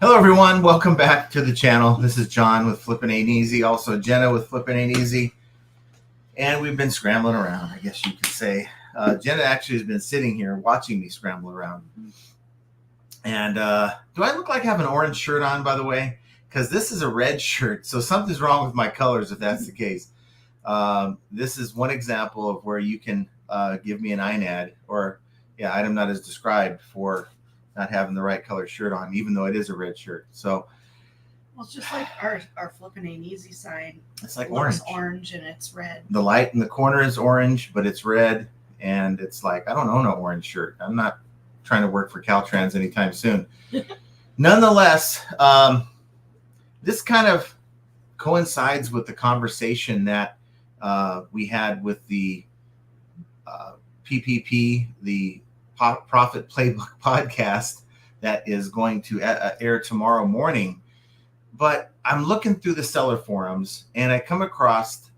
Hello, everyone. Welcome back to the channel. This is John with Flippin' Ain't Easy. Also, Jenna with Flippin' Ain't Easy. And we've been scrambling around, I guess you could say. Jenna actually has been sitting here watching me scramble around. And do I look like I have an orange shirt on, by the way? Because this is a red shirt. So something's wrong with my colors if that's the case. This is one example of where you can give me an INAD or, item not as described for not having the right color shirt on, even though it is a red shirt. So, well, it's just like our Flippin' Ain't Easy sign. It's like orange and it's red. The light in the corner is orange, but it's red. And it's like, I don't own an orange shirt. I'm not trying to work for Caltrans anytime soon. Nonetheless, this kind of coincides with the conversation that we had with the PPP, the Profit Playbook Podcast that is going to air tomorrow morning. But I'm looking through the seller forums and I come across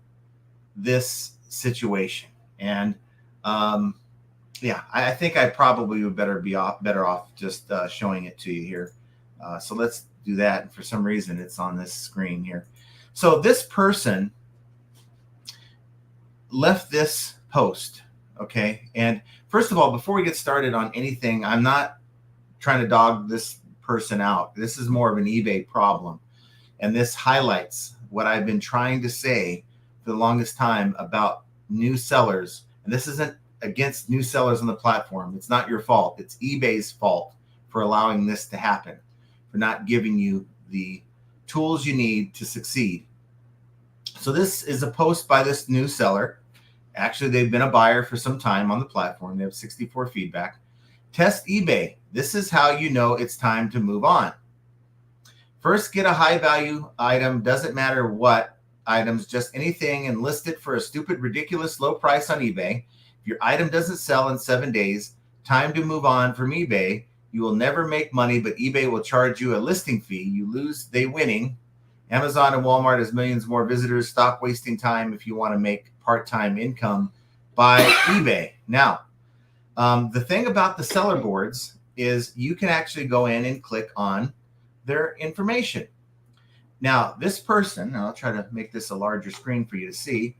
this situation. And I think I probably would better off just showing it to you here. So let's do that. And for some reason, it's on this screen here. So this person left this post. Okay. And first of all, before we get started on anything, I'm not trying to dog this person out. This is more of an eBay problem. And this highlights what I've been trying to say for the longest time about new sellers. And this isn't against new sellers on the platform. It's not your fault. It's eBay's fault for allowing this to happen, for not giving you the tools you need to succeed. So this is a post by this new seller. Actually, they've been a buyer for some time on the platform. They have 64 feedback. Test eBay. This is how you know it's time to move on. First, get a high value item. Doesn't matter what items, just anything, and list it for a stupid, ridiculous low price on eBay. If your item doesn't sell in 7 days, time to move on from eBay. You will never make money, but eBay will charge you a listing fee. You lose, they winning. Amazon and Walmart has millions more visitors. Stop wasting time if you want to make part-time income by eBay. Now, the thing about the seller boards is you can actually go in and click on their information. Now, this person, I'll try to make this a larger screen for you to see.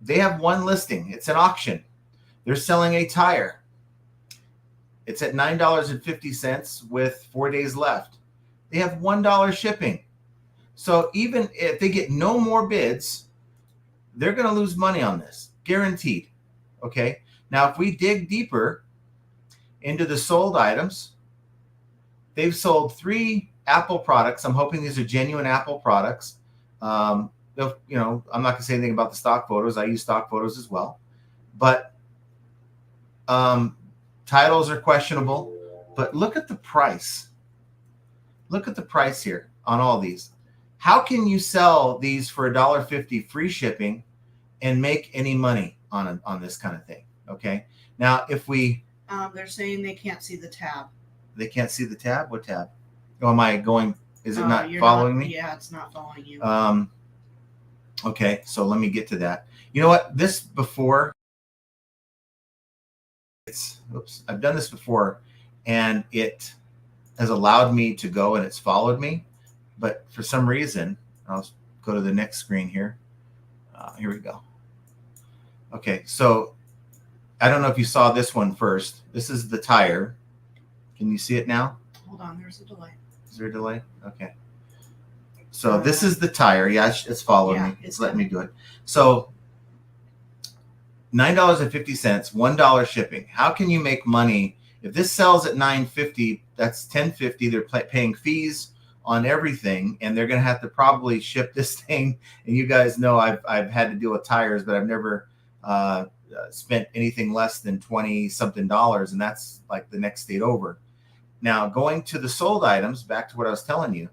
They have one listing. It's an auction. They're selling a tire. It's at $9.50 with 4 days left. They have $1 shipping. So even if they get no more bids, they're going to lose money on this, guaranteed. Okay. Now, if we dig deeper into the sold items, they've sold 3 Apple products. I'm hoping these are genuine Apple products. I'm not going to say anything about the stock photos. I use stock photos as well. But titles are questionable. But look at the price. Look at the price here on all these. How can you sell these for $1.50 free shipping and make any money on this kind of thing? Okay. Now, if we... they're saying they can't see the tab. They can't see the tab? What tab? Oh, am I going... Is it not following me? Yeah, it's not following you. Okay, so let me get to that. You know what? This before... I've done this before, and it has allowed me to go, and it's followed me. But for some reason, I'll go to the next screen here. Here we go. Okay, so I don't know if you saw this one first. This is the tire. Can you see it now? Hold on, there's a delay. Is there a delay? Okay. So this is the tire. Yeah, it's following me. It's letting me do it. So $9.50, $1 shipping. How can you make money? If this sells at $9.50, that's $10.50. They're paying fees on everything, and they're going to have to probably ship this thing. And you guys know I've had to deal with tires, but I've never spent anything less than 20 something dollars, and that's like the next state over. Now, going to the sold items, back to what I was telling you,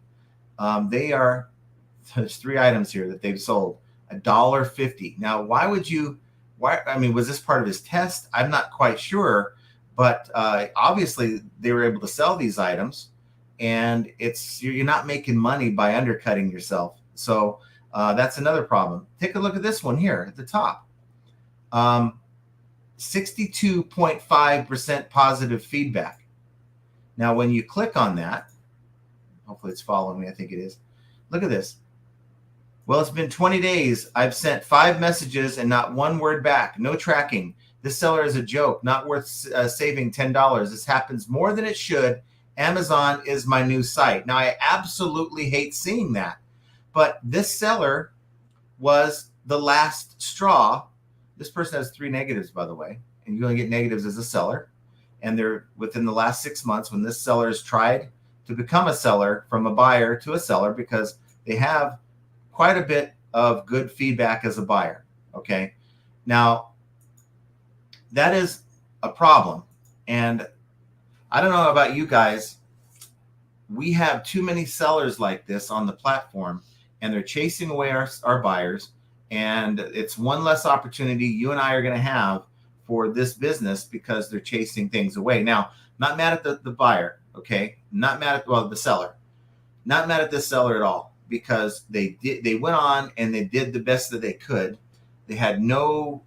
there's 3 items here that they've sold $1.50. Now, was this part of his test? I'm not quite sure, but obviously they were able to sell these items. And you're not making money by undercutting yourself. So that's another problem. Take a look at this one here at the top. 62.5% positive feedback. Now, when you click on that, Hopefully it's following me. I think it is. Look at this. Well, it's been 20 days. I've sent 5 messages and not one word back. No tracking. This seller is a joke. Not worth saving $10. This happens more than it should. Amazon is my new site. Now, I absolutely hate seeing that. But this seller was the last straw. This person has 3 negatives, by the way. And you only get negatives as a seller. And they're within the last 6 months when this seller has tried to become a seller from a buyer to a seller because they have quite a bit of good feedback as a buyer. Okay. Now, that is a problem. And I don't know about you guys. We have too many sellers like this on the platform, and they're chasing away our buyers. And it's one less opportunity you and I are going to have for this business because they're chasing things away. Now, not mad at the buyer, okay? Not mad at the seller. Not mad at this seller at all because they went on and they did the best that they could. They had no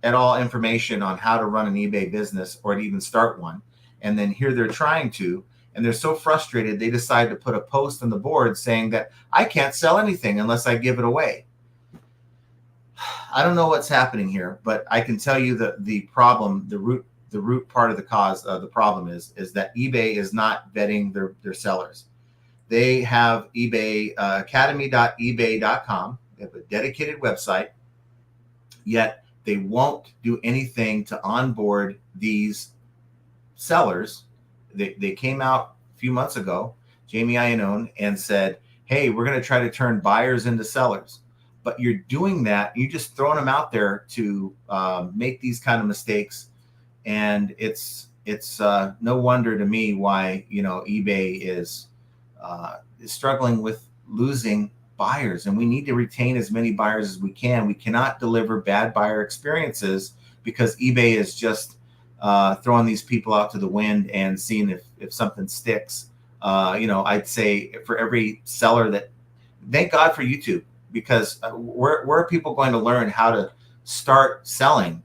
at all information on how to run an eBay business or to even start one. And then here they're trying to, and they're so frustrated they decide to put a post on the board saying that I can't sell anything unless I give it away. I don't know what's happening here, but I can tell you that the problem, the root part of the cause of the problem is that eBay is not vetting their sellers. They have eBay, academy.ebay.com. They have a dedicated website, yet they won't do anything to onboard these sellers. They came out a few months ago, Jamie Iannone, and said, hey, we're going to try to turn buyers into sellers. But you're doing that, you're just throwing them out there to make these kind of mistakes. And it's no wonder to me why, eBay is struggling with losing buyers. And we need to retain as many buyers as we can. We cannot deliver bad buyer experiences because eBay is just throwing these people out to the wind and seeing if something sticks. I'd say for every seller that, thank God for YouTube, because where are people going to learn how to start selling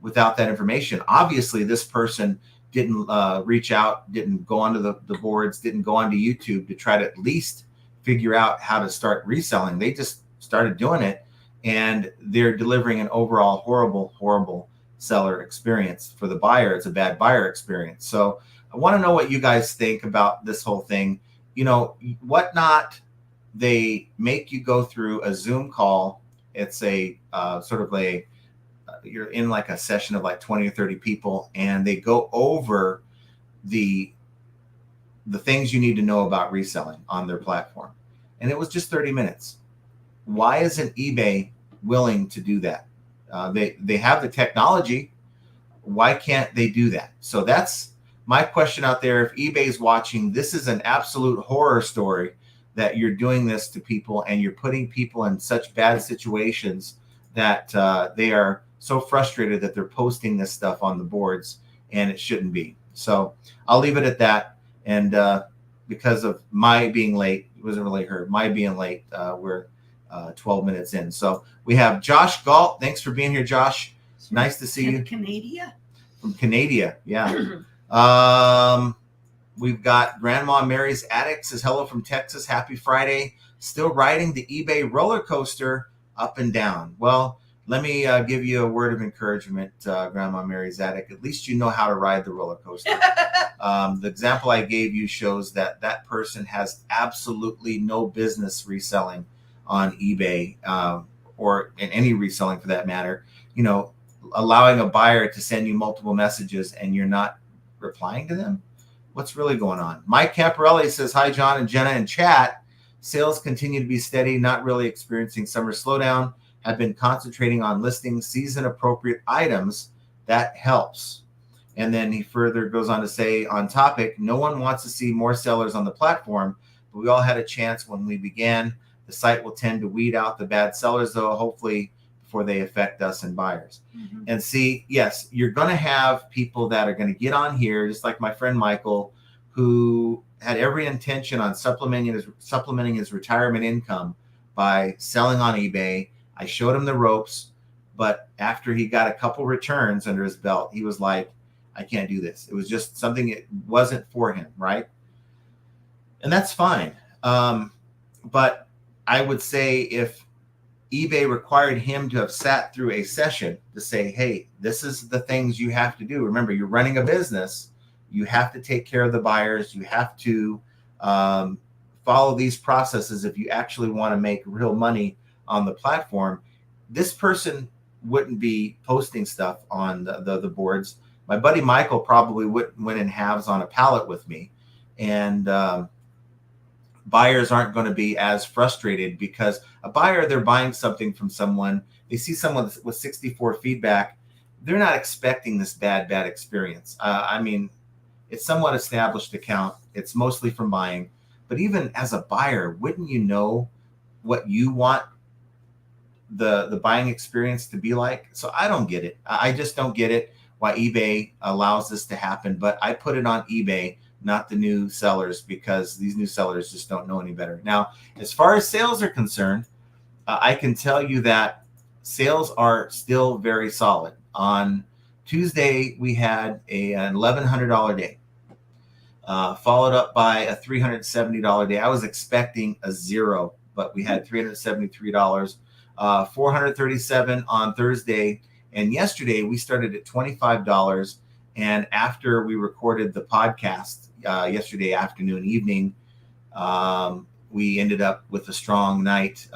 without that information? Obviously, this person didn't reach out, didn't go onto the boards, didn't go onto YouTube to try to at least figure out how to start reselling. They just started doing it, and they're delivering an overall horrible seller experience. For the buyer, it's a bad buyer experience. So I want to know what you guys think about this whole thing. Whatnot, they make you go through a Zoom call. It's a you're in like a session of like 20 or 30 people, and they go over the things you need to know about reselling on their platform. And it was just 30 minutes. Why isn't eBay willing to do that? They have the technology. Why can't they do that? So that's my question out there. If eBay's watching, this is an absolute horror story that you're doing this to people, and you're putting people in such bad situations that they are so frustrated that they're posting this stuff on the boards, and it shouldn't be. So I'll leave it at that. And because of my being late, it wasn't really her, my being late, we're 12 minutes in. So we have Josh Galt. Thanks for being here, Josh. Nice to see you. Canada. From Canada, yeah. We've got Grandma Mary's Attic says hello from Texas. Happy Friday. Still riding the eBay roller coaster up and down. Well, let me give you a word of encouragement, Grandma Mary's Attic. At least you know how to ride the roller coaster. The example I gave you shows that person has absolutely no business reselling on eBay or in any reselling for that matter. Allowing a buyer to send you multiple messages and you're not replying to them. What's really going on? Mike Camparelli says, hi, John and Jenna in chat. Sales continue to be steady, not really experiencing summer slowdown. Have been concentrating on listing season-appropriate items. That helps. And then he further goes on to say, on topic, no one wants to see more sellers on the platform, but we all had a chance when we began. The site will tend to weed out the bad sellers, though, hopefully before they affect us and buyers. Mm-hmm. And see, yes, you're going to have people that are going to get on here, just like my friend Michael, who had every intention on supplementing his retirement income by selling on eBay. I showed him the ropes, but after he got a couple returns under his belt, he was like, I can't do this. It was just something, it wasn't for him, right? And that's fine. But I would say if eBay required him to have sat through a session to say, hey, this is the things you have to do. Remember, you're running a business. You have to take care of the buyers. You have to follow these processes if you actually want to make real money on the platform. This person wouldn't be posting stuff on the boards. My buddy Michael probably went in halves on a pallet with me. And buyers aren't going to be as frustrated because a buyer, they're buying something from someone. They see someone with 64 feedback. They're not expecting this bad experience. I mean, it's somewhat established account. It's mostly from buying. But even as a buyer, wouldn't you know what you want the buying experience to be like? So I don't get it. I just don't get it why eBay allows this to happen. But I put it on eBay, not the new sellers, because these new sellers just don't know any better. Now, as far as sales are concerned, I can tell you that sales are still very solid. On Tuesday, we had an $1,100 day, followed up by a $370 day. I was expecting a zero, but we had $373, 437 on Thursday. And yesterday, we started at $25. And after we recorded the podcast yesterday afternoon, evening, we ended up with a strong night,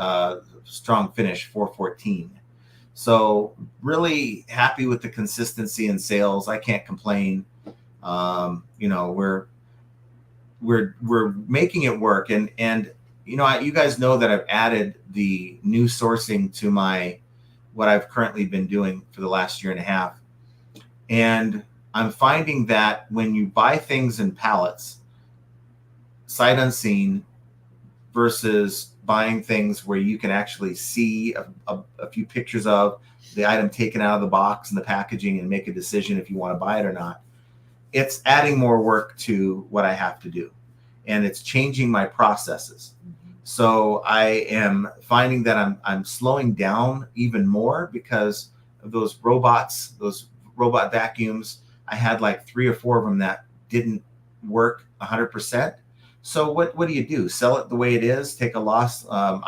strong finish, 414. So really happy with the consistency in sales. I can't complain. We're making it work. And you guys know that I've added the new sourcing to what I've currently been doing for the last year and a half. And I'm finding that when you buy things in pallets, sight unseen, versus buying things where you can actually see a few pictures of the item taken out of the box and the packaging and make a decision if you want to buy it or not, it's adding more work to what I have to do. And it's changing my processes. So I am finding that I'm slowing down even more because of those robot vacuums. I had like 3 or 4 of them that didn't work 100%. So what do you do? Sell it the way it is, take a loss, for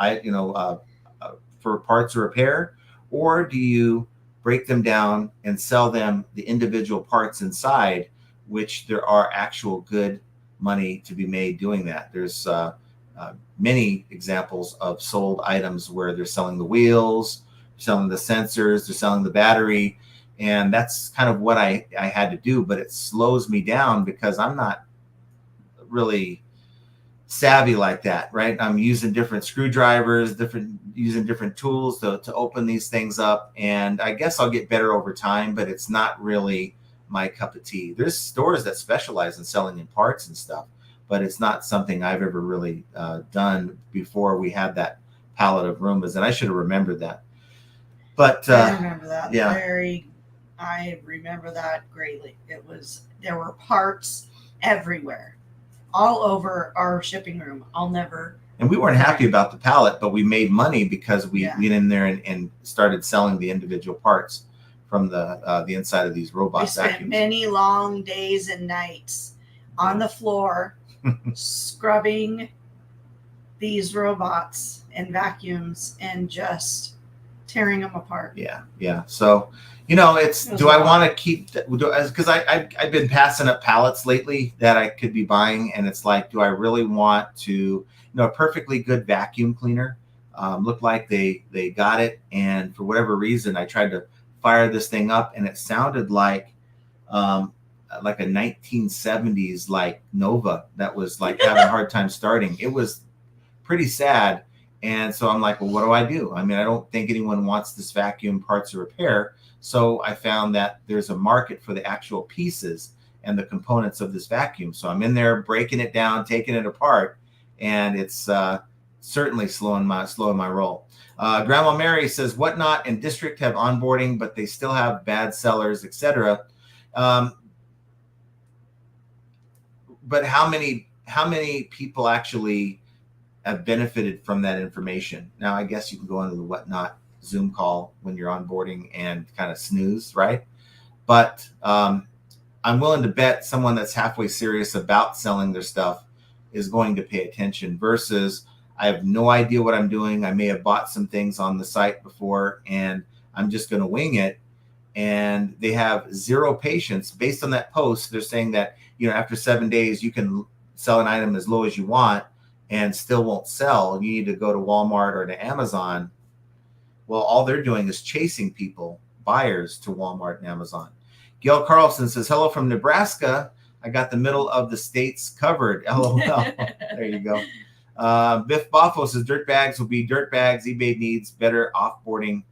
parts or repair, or do you break them down and sell them the individual parts inside, which there are actual good money to be made doing that. There's many examples of sold items where they're selling the wheels, selling the sensors, they're selling the battery. And that's kind of what I had to do, but it slows me down because I'm not really savvy like that, right? I'm using different screwdrivers, using different tools to open these things up. And I guess I'll get better over time, but it's not really my cup of tea. There's stores that specialize in selling in parts and stuff, but it's not something I've ever really done before we had that palette of Roombas. And I should have remembered that. But I remember that. Yeah. I remember that greatly. There were parts everywhere, all over our shipping room. And we weren't happy about the pallet, but we made money because we went in there and started selling the individual parts from the inside of these robot vacuums. We spent many long days and nights on the floor scrubbing these robots and vacuums and just tearing them apart. Yeah. So, do I want to keep, because I've been passing up pallets lately that I could be buying. And it's like, do I really want to, a perfectly good vacuum cleaner looked like they got it. And for whatever reason, I tried to fire this thing up and it sounded like a 1970s like Nova that was like having a hard time starting. It was pretty sad. And so I'm like, well, what do I do? I mean, I don't think anyone wants this vacuum parts or repair. So I found that there's a market for the actual pieces and the components of this vacuum. So I'm in there breaking it down, taking it apart, and it's certainly slowing my roll. Grandma Mary says, Whatnot and District have onboarding, but they still have bad sellers, etc. But how many people actually have benefited from that information? Now, I guess you can go into the Whatnot Zoom call when you're onboarding and kind of snooze, right? But I'm willing to bet someone that's halfway serious about selling their stuff is going to pay attention versus I have no idea what I'm doing. I may have bought some things on the site before and I'm just going to wing it. And they have zero patience. Based on that post, they're saying that, after 7 days, you can sell an item as low as you want and still won't sell. You need to go to Walmart or to Amazon. Well, all they're doing is chasing people, buyers, to Walmart and Amazon. Gail Carlson says, hello from Nebraska. I got the middle of the states covered. LOL. There you go. Biff Boffo says, dirt bags will be dirt bags. eBay needs better offboarding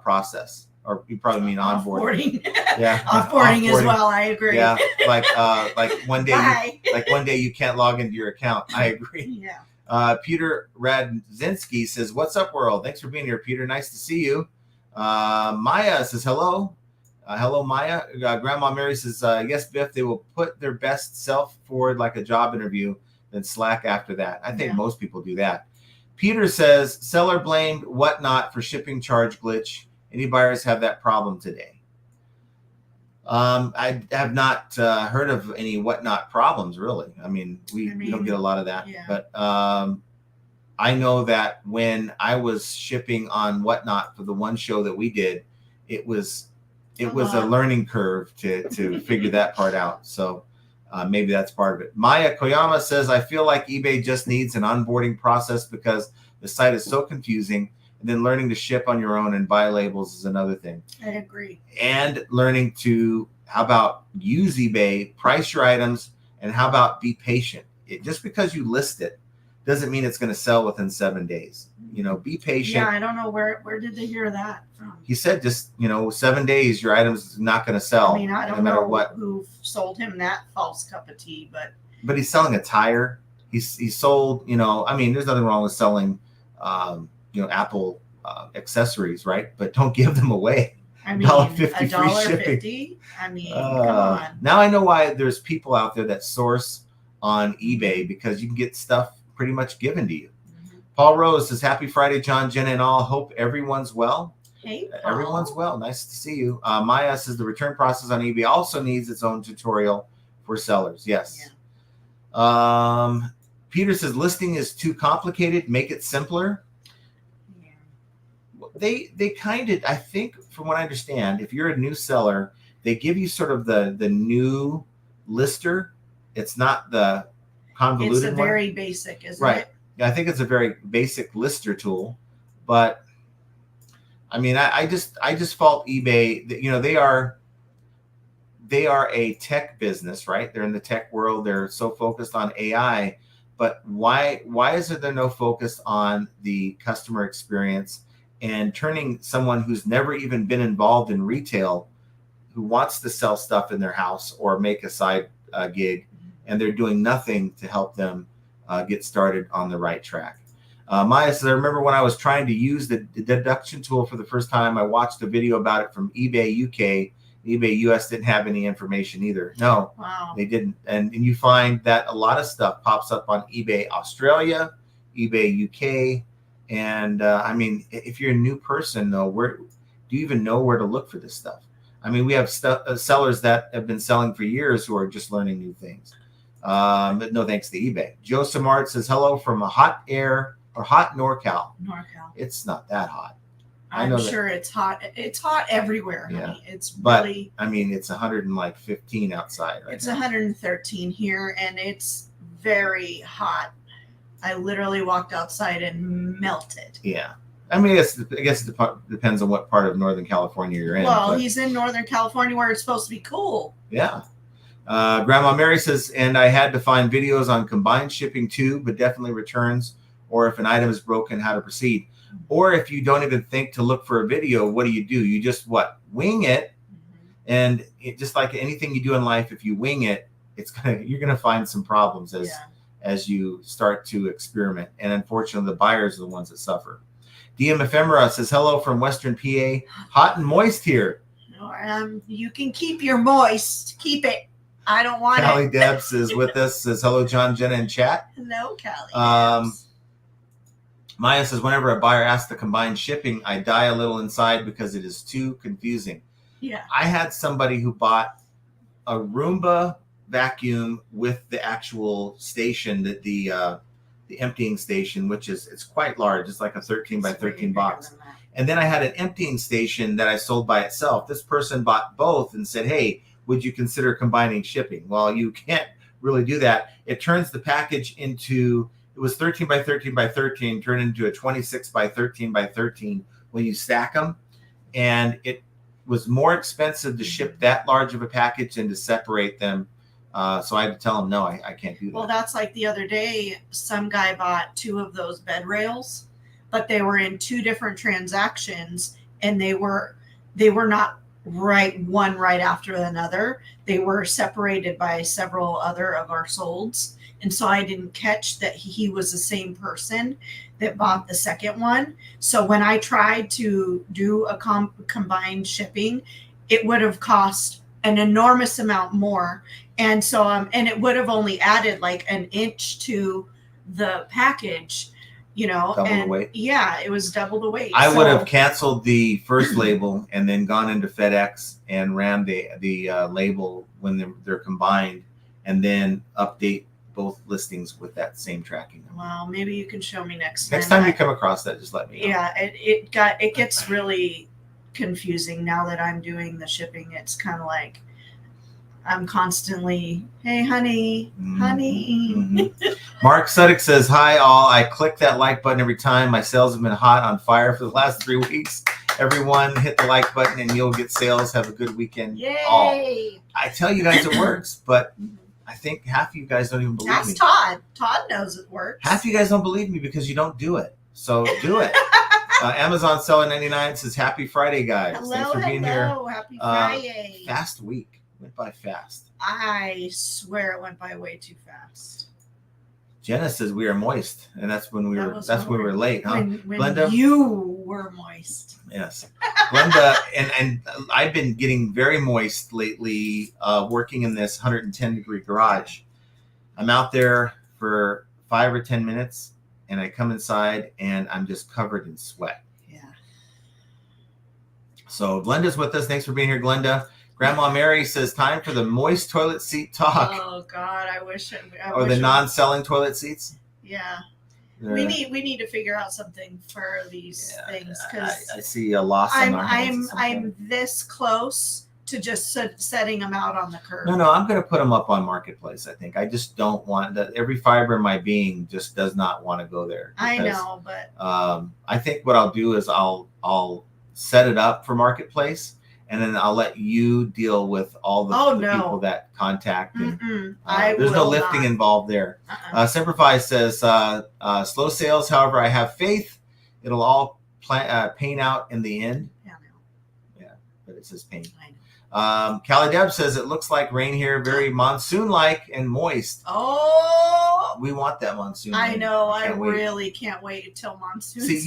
process. Or you probably mean onboarding. Yeah. Offboarding as well. I agree. Yeah. Like one day you can't log into your account. I agree. Yeah. Peter Radzinski says, what's up, world? Thanks for being here, Peter. Nice to see you. Maya says, hello. Hello, Maya. Grandma Mary says, yes, Biff, they will put their best self forward like a job interview, then slack after that. I think most people do that. Peter says, seller blamed Whatnot for shipping charge glitch. Any buyers have that problem today? I have not heard of any Whatnot problems, really. I mean, we don't get a lot of that. Yeah. But I know that when I was shipping on Whatnot for the one show that we did, it was a learning curve to figure that part out. So maybe that's part of it. Maya Koyama says, I feel like eBay just needs an onboarding process because the site is so confusing. And then learning to ship on your own and buy labels is another thing. I agree. And learning to, how about use eBay, price your items, and how about be patient. Just because you list it doesn't mean it's going to sell within 7 days. Be patient. Yeah, I don't know where did they hear that from. He said just, 7 days, your item's not going to sell. I mean, I don't know who sold him that false cup of tea, but he's selling a tire. He sold, there's nothing wrong with selling, Apple accessories, right? But don't give them away. I mean, $1.50 free shipping. I mean, come on. Now I know why there's people out there that source on eBay because you can get stuff pretty much given to you. Mm-hmm. Paul Rose says, happy Friday, John, Jen, and all. Hope everyone's well. Hey, Paul. Everyone's well. Nice to see you. Maya says the return process on eBay also needs its own tutorial for sellers. Yes. Yeah. Peter says listing is too complicated. Make it simpler. They kind of, I think, from what I understand, if you're a new seller, they give you sort of the new lister. It's not the convoluted one. It's a very basic, isn't right. it? Yeah, I think it's a very basic lister tool. But I mean, I just fault eBay that, they are a tech business, right? They're in the tech world. They're so focused on AI. But why is there no focus on the customer experience? And turning someone who's never even been involved in retail, who wants to sell stuff in their house or make a side gig, and they're doing nothing to help them get started on the right track. Maya says, I remember when I was trying to use the deduction tool for the first time, I watched a video about it from eBay UK. eBay US didn't have any information either. No, wow. They didn't. And you find that a lot of stuff pops up on eBay Australia, eBay UK. And I mean, if you're a new person, though, where do you even know where to look for this stuff? I mean, we have sellers that have been selling for years who are just learning new things. But no thanks to eBay. Joe Samart says, hello from a hot NorCal. It's not that hot. I'm sure it's hot. It's hot everywhere. Yeah. Honey. It's really. I mean, it's 115 outside. Right it's now. 113 here, and it's very hot. I literally walked outside and melted. Yeah. I mean, I guess it depends on what part of Northern California you're in. Well, he's in Northern California where it's supposed to be cool. Yeah. Grandma Mary says, and I had to find videos on combined shipping too, but definitely returns, or if an item is broken, how to proceed. Or if you don't even think to look for a video, what do? You just wing it. Mm-hmm. And just like anything you do in life, if you wing it, you're gonna find some problems as you start to experiment. And unfortunately, the buyers are the ones that suffer. DM Ephemera says, hello from Western PA. Hot and moist here. You can keep your moist. Keep it. I don't want Callie it. Debs is with us. Says, hello, John, Jenna, and chat. Hello, Callie Debs. Maya says, whenever a buyer asks to combine shipping, I die a little inside because it is too confusing. Yeah. I had somebody who bought a Roomba vacuum with the actual station, that the emptying station, which it's quite large. It's like a 13 by 13 box. And then I had an emptying station that I sold by itself. This person bought both and said, hey, would you consider combining shipping? Well, you can't really do that. It turns the package into, it was 13 by 13 by 13, turned into a 26 by 13 by 13 when you stack them. And it was more expensive to ship that large of a package than to separate them. So I had to tell him, no, I can't do that. Well, that's like the other day, some guy bought 2 of those bed rails, but they were in 2 different transactions, and they were not one right after another. They were separated by several other of our solds. And so I didn't catch that he was the same person that bought the second one. So when I tried to do a combined shipping, it would have cost an enormous amount more. And so, and it would have only added like an inch to the package, Double the weight. Yeah, it was double the weight. I would have canceled the first label and then gone into FedEx and ran the label when they're combined, and then update both listings with that same tracking number. Well, maybe you can show me next time. Next time you come across that, just let me know. Yeah, it gets really confusing now that I'm doing the shipping. It's kind of like I'm constantly, hey, honey. Mm-hmm. Mark Suddick says, hi, all. I click that like button every time. My sales have been hot on fire for the last 3 weeks. Everyone hit the like button and you'll get sales. Have a good weekend. Yay. All. I tell you guys it works, but I think half of you guys don't even believe me. That's Todd. Todd knows it works. Half of you guys don't believe me because you don't do it. So do it. Amazon Seller 99 says, happy Friday, guys. Thanks for being here. Happy Friday. Fast week. Went by fast. I swear it went by way too fast. Jenna says we are moist, and that's when we were late, huh? When Glenda, you were moist. Yes, Glenda, and I've been getting very moist lately, working in this 110-degree garage. I'm out there for 5 or 10 minutes, and I come inside, and I'm just covered in sweat. Yeah. So Glenda's with us. Thanks for being here, Glenda. Grandma Mary says, time for the moist toilet seat talk. Oh God, I wish. Or the non-selling toilet seats. Yeah. We need to figure out something for these things, because I see a loss on our hands. I'm this close to just setting them out on the curb. No, I'm going to put them up on Marketplace. I think I just don't want that. Every fiber in my being just does not want to go there. Because, I know, but I think what I'll do is I'll set it up for Marketplace. And then I'll let you deal with all the people that contact. And, there's no lifting involved there. Semperfi says, slow sales. However, I have faith. It'll all pain out in the end. Yeah, but it says pain. Callie Deb says, it looks like rain here, very monsoon-like and moist. Oh, we want that monsoon. I know. I really can't wait until monsoon. See,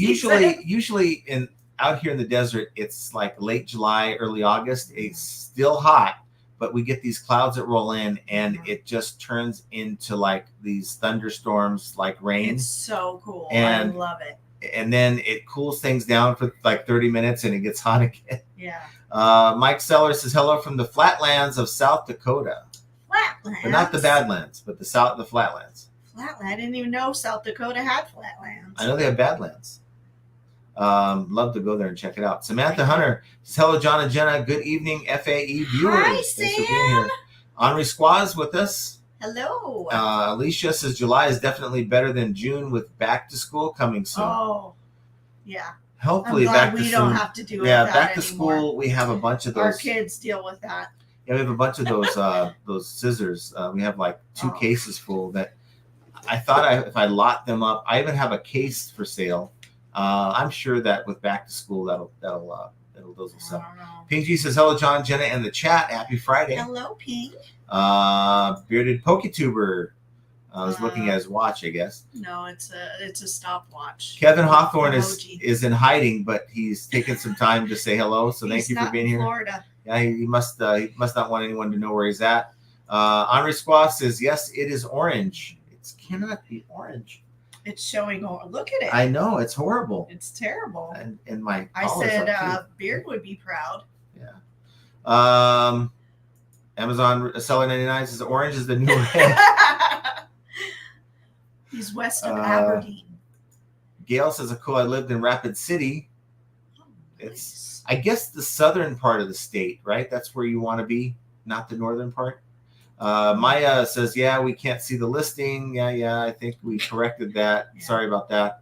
usually out here in the desert, it's like late July, early August. It's still hot, but we get these clouds that roll in, and it just turns into like these thunderstorms, like rain. It's so cool. And, I love it. And then it cools things down for like 30 minutes, and it gets hot again. Yeah. Mike Sellers says, hello from the flatlands of South Dakota. Flatlands? But not the Badlands, but the flatlands. Flatland? I didn't even know South Dakota had flatlands. I know they have Badlands. Love to go there and check it out. Samantha Hunter says, hello, John and Jenna. Good evening, FAE viewers. Hi, Sam. Thanks for being here. Henri Squaz with us. Hello. Alicia says July is definitely better than June with back to school coming soon. Oh, yeah. Hopefully, we don't have to do it. Yeah, back to school. We have a bunch of those. Our kids deal with that. Yeah, we have a bunch of those scissors. We have like 2 cases full that I thought if I locked them up. I even have a case for sale. I'm sure that with back to school, those will sell. Pink G says, hello, John, Jenna, and the chat. Happy Friday. Hello, Pink. Bearded PokeTuber is looking at his watch, I guess. No, it's a stopwatch. Kevin Hawthorne is in hiding, but he's taken some time to say hello. So thank you for being here. Florida. Yeah, he must not want anyone to know where he's at. Henri Squaw says, yes, it is orange. It cannot be orange. It's showing. Look at it. I know, it's horrible. It's terrible. And my I said Beard would be proud. Yeah. Amazon seller 99 says orange is the new red. He's west of Aberdeen. Gail says, cool, I lived in Rapid City. Oh, It's, I guess, the southern part of the state, right? That's where you want to be, not the northern part. Maya says, yeah, we can't see the listing. Yeah, I think we corrected that. Yeah. Sorry about that.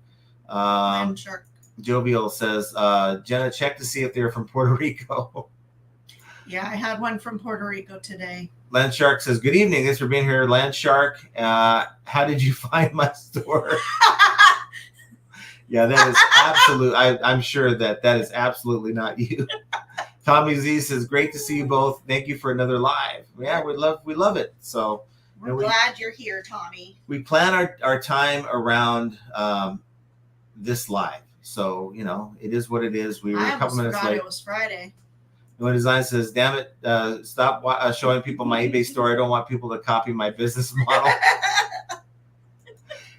Shark. Jovial says, Jenna, check to see if they're from Puerto Rico. Yeah, I had one from Puerto Rico today. Land Shark says, good evening. Thanks for being here, Land Shark. How did you find my store? Yeah, that is absolute. I'm sure that is absolutely not you. Tommy Z says, great to see you both. Thank you for another live. Yeah, we love it. So we're glad you're here, Tommy. We plan our time around this live. So, it is what it is. We were a couple minutes late. It was Friday. One design says, damn it, stop showing people my eBay store. I don't want people to copy my business model.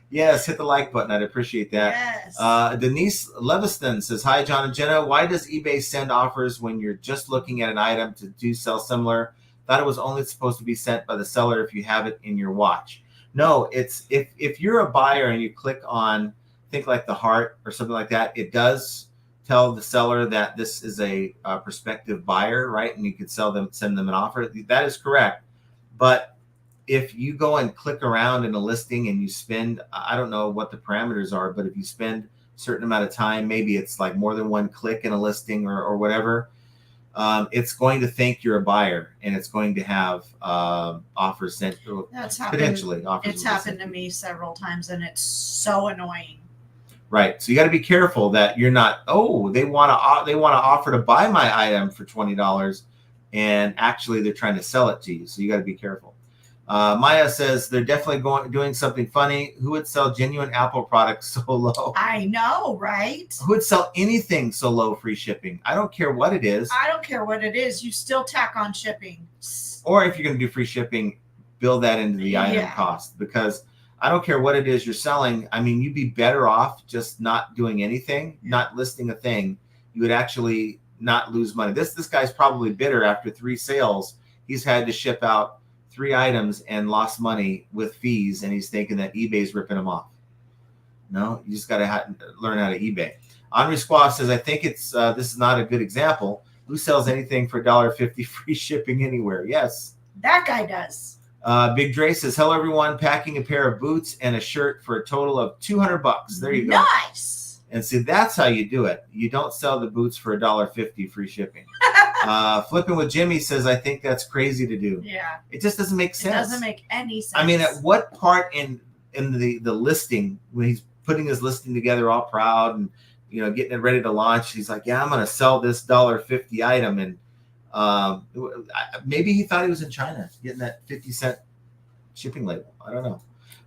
Yes, hit the like button. I'd appreciate that. Yes. Denise Leviston says, hi, John and Jenna. Why does eBay send offers when you're just looking at an item to sell similar? Thought it was only supposed to be sent by the seller if you have it in your watch. No, it's if you're a buyer and you click on, think like the heart or something like that, it does tell the seller that this is a prospective buyer, right? And you could send them an offer. That is correct. But if you go and click around in a listing and you spend, I don't know what the parameters are, but if you spend a certain amount of time, maybe it's like more than one click in a listing or whatever, it's going to think you're a buyer and it's going to have offers sent. That's happened. Potentially offers. It's happened to me several times and it's so annoying. Right. So you got to be careful that you're not, they want to offer to buy my item for $20 and actually they're trying to sell it to you. So you got to be careful. Maya says they're definitely doing something funny. Who would sell genuine Apple products so low? I know, right? Who would sell anything so low free shipping? I don't care what it is. I don't care what it is. You still tack on shipping. Or if you're going to do free shipping, build that into the item cost, because I don't care what it is you're selling. I mean, you'd be better off just not doing anything, not listing a thing. You would actually not lose money. This guy's probably bitter after 3 sales. He's had to ship out 3 items and lost money with fees, and he's thinking that eBay's ripping him off. No, you just got to learn how to eBay. Henri Squaw says, I think this is not a good example. Who sells anything for $1.50 free shipping anywhere? Yes. That guy does. Big Dre says, hello, everyone. Packing a pair of boots and a shirt for a total of $200. There you go. Nice. And see, that's how you do it. You don't sell the boots for $1.50 free shipping. Flipping with Jimmy says, I think that's crazy to do. Yeah. It just doesn't make sense. It doesn't make any sense. I mean, at what part in the listing, when he's putting his listing together all proud and, getting it ready to launch, he's like, yeah, I'm going to sell this $1.50 item. And maybe he thought he was in China getting that 50-cent shipping label. I don't know.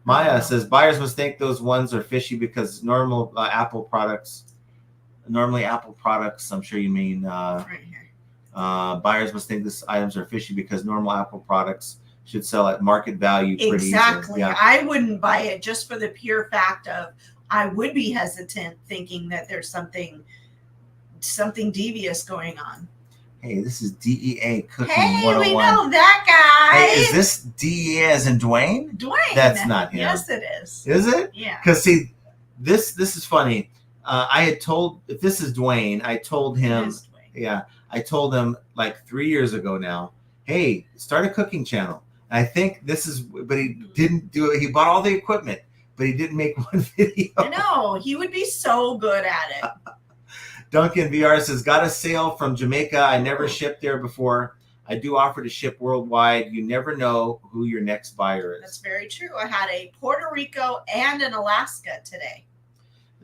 Maya says, buyers must think those ones are fishy because normally Apple products, I'm sure you mean, right here. Buyers must think these items are fishy because normal Apple products should sell at market value pretty exactly. easily. Yeah. I wouldn't buy it just for the pure fact of I would be hesitant thinking that there's something devious going on. Hey, this is DEA Cooking 101. Hey, we know that guy. Hey, is this DEA as in Dwayne? Dwayne. That's not him. Yes, it is. Is it? Yeah. Because see, this is funny. I had told, if this is Dwayne, I told him. Yeah, I told him like 3 years ago now, hey, start a cooking channel. And I think this is, but he didn't do it. He bought all the equipment, but he didn't make one video. I know. He would be so good at it. Duncan VR says, got a sale from Jamaica. I never shipped there before. I do offer to ship worldwide. You never know who your next buyer is. That's very true. I had a Puerto Rico and an Alaska today.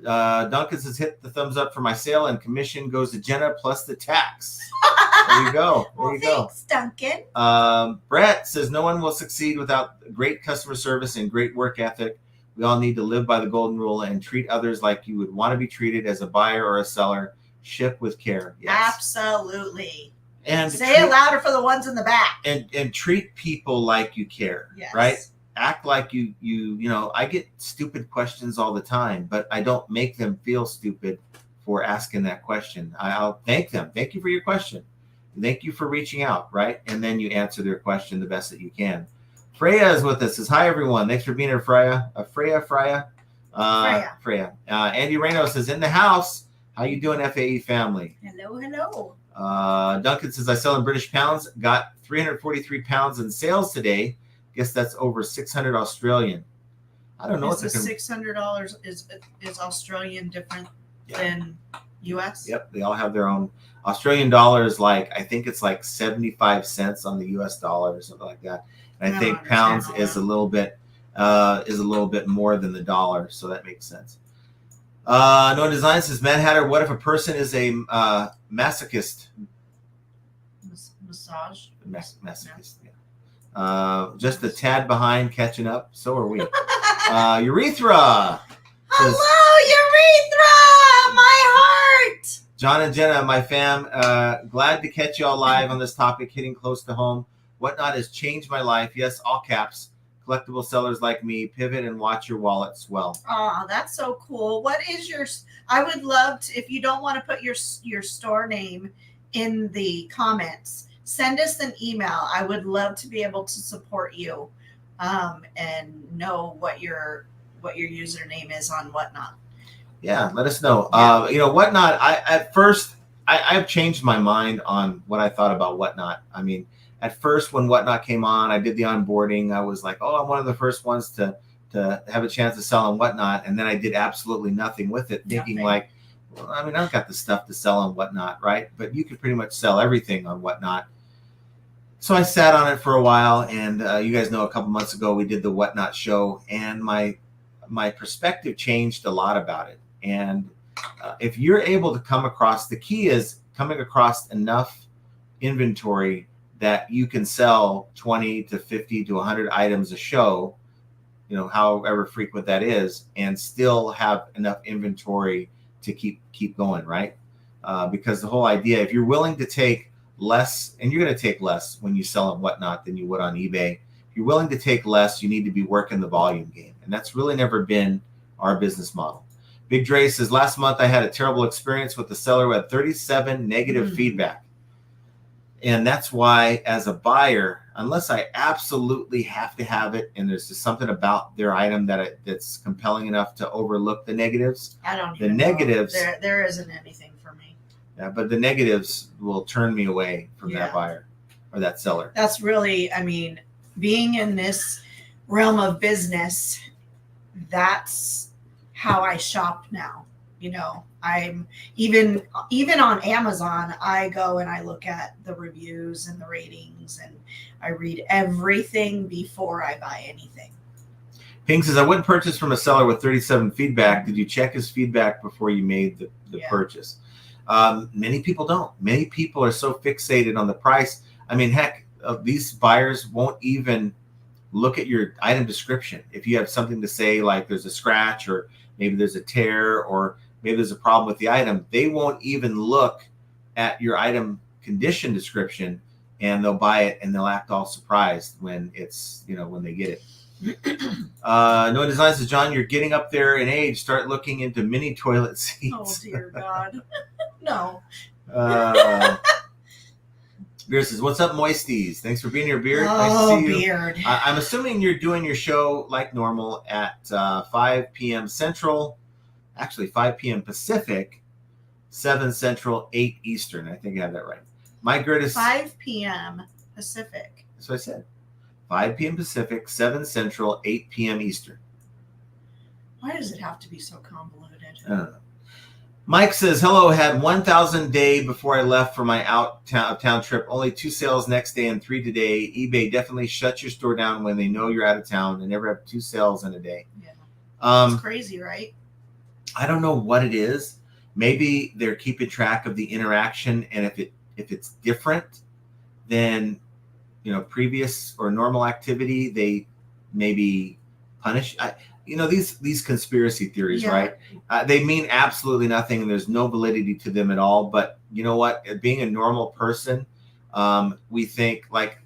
Duncan says, hit the thumbs up for my sale and commission goes to Jenna plus the tax. There you go. There you go. Thanks, Duncan. Brett says, no one will succeed without great customer service and great work ethic. We all need to live by the golden rule and treat others like you would want to be treated as a buyer or a seller. Ship with care. Yes. Absolutely. And say it louder for the ones in the back. And treat people like you care. Yes. Right? Act like you I get stupid questions all the time, but I don't make them feel stupid for asking that question. I'll thank them. Thank you for your question. Thank you for reaching out, right? And then you answer their question the best that you can. Freya is with us. Says, hi, everyone. Thanks for being here, Freya. Freya. Andy Reno says, in the house. How you doing, FAE family? Hello. Duncan says, I sell in British pounds. Got 343 pounds in sales today. Guess that's over 600 Australian. I don't know. Is the $600 is Australian different than US? Yep, they all have their own. Australian dollars, like I think it's like 75 cents on the US dollar or something like that. And I think pounds is a little bit more than the dollar, so that makes sense. No Design says, Mad Hatter, what if a person is a masochist? Masochist, yeah. Just a tad behind catching up. So are we. Urethra. Hello, Urethra! My heart! John and Jenna, my fam, glad to catch you all live on this topic, hitting close to home. Whatnot has changed my life. Yes, all caps. Collectible sellers like me, pivot and watch your wallet swell. Oh, that's so cool. What is your, I would love to, if you don't want to put your store name in the comments, send us an email. I would love to be able to support you and know what your username is on Whatnot. Yeah, let us know. Yeah. Whatnot, at first, I've changed my mind on what I thought about Whatnot. I mean, at first, when Whatnot came on, I did the onboarding. I was like, oh, I'm one of the first ones to have a chance to sell on Whatnot. And then I did absolutely nothing with it, thinking like, well, I mean, I've got the stuff to sell on Whatnot, right? But you could pretty much sell everything on Whatnot. So I sat on it for a while. And you guys know a couple months ago, we did the Whatnot show. And my perspective changed a lot about it. And if you're able to come across, the key is coming across enough inventory that you can sell 20 to 50 to 100 items a show, however frequent that is, and still have enough inventory to keep going, right? Because the whole idea, if you're willing to take less, and you're going to take less when you sell on Whatnot than you would on eBay, if you're willing to take less, you need to be working the volume game. And that's really never been our business model. Big Dre says, last month I had a terrible experience with the seller who had 37 negative feedback. And that's why, as a buyer, unless I absolutely have to have it, and there's just something about their item that's compelling enough to overlook the negatives. I don't even know. Negatives. There isn't anything for me. Yeah, but the negatives will turn me away from that buyer or that seller. That's really, I mean, being in this realm of business, that's how I shop now. I'm even on Amazon, I go and I look at the reviews and the ratings, and I read everything before I buy anything. Ping says, I wouldn't purchase from a seller with 37 feedback. Did you check his feedback before you made the purchase? Many people don't. Many people are so fixated on the price. I mean, heck, these buyers won't even look at your item description. If you have something to say, like there's a scratch, or maybe there's a tear, or maybe there's a problem with the item, they won't even look at your item condition description, and they'll buy it and they'll act all surprised when it's, when they get it. No Design says, John, you're getting up there in age. Start looking into mini toilet seats. Oh, dear God. No. Beard says, what's up, Moisties? Thanks for being here, Beard. Oh, nice to see you. Beard. I'm assuming you're doing your show like normal at 5 p.m. Central. Actually, 5 p.m. Pacific, 7 Central, 8 Eastern. I think I have that right. My greatest 5 p.m. Pacific. That's what I said. 5 p.m. Pacific, 7 Central, 8 p.m. Eastern. Why does it have to be so convoluted? I don't know. Mike says, hello, had 1,000 day before I left for my out-of-town trip. Only 2 sales next day and 3 today. eBay definitely shuts your store down when they know you're out of town and never have 2 sales in a day. Yeah. It's crazy, right? I don't know what it is. Maybe they're keeping track of the interaction, and if it's different than previous or normal activity, they maybe punish. These conspiracy theories, right? They mean absolutely nothing, and there's no validity to them at all. But you know what? Being a normal person, we think like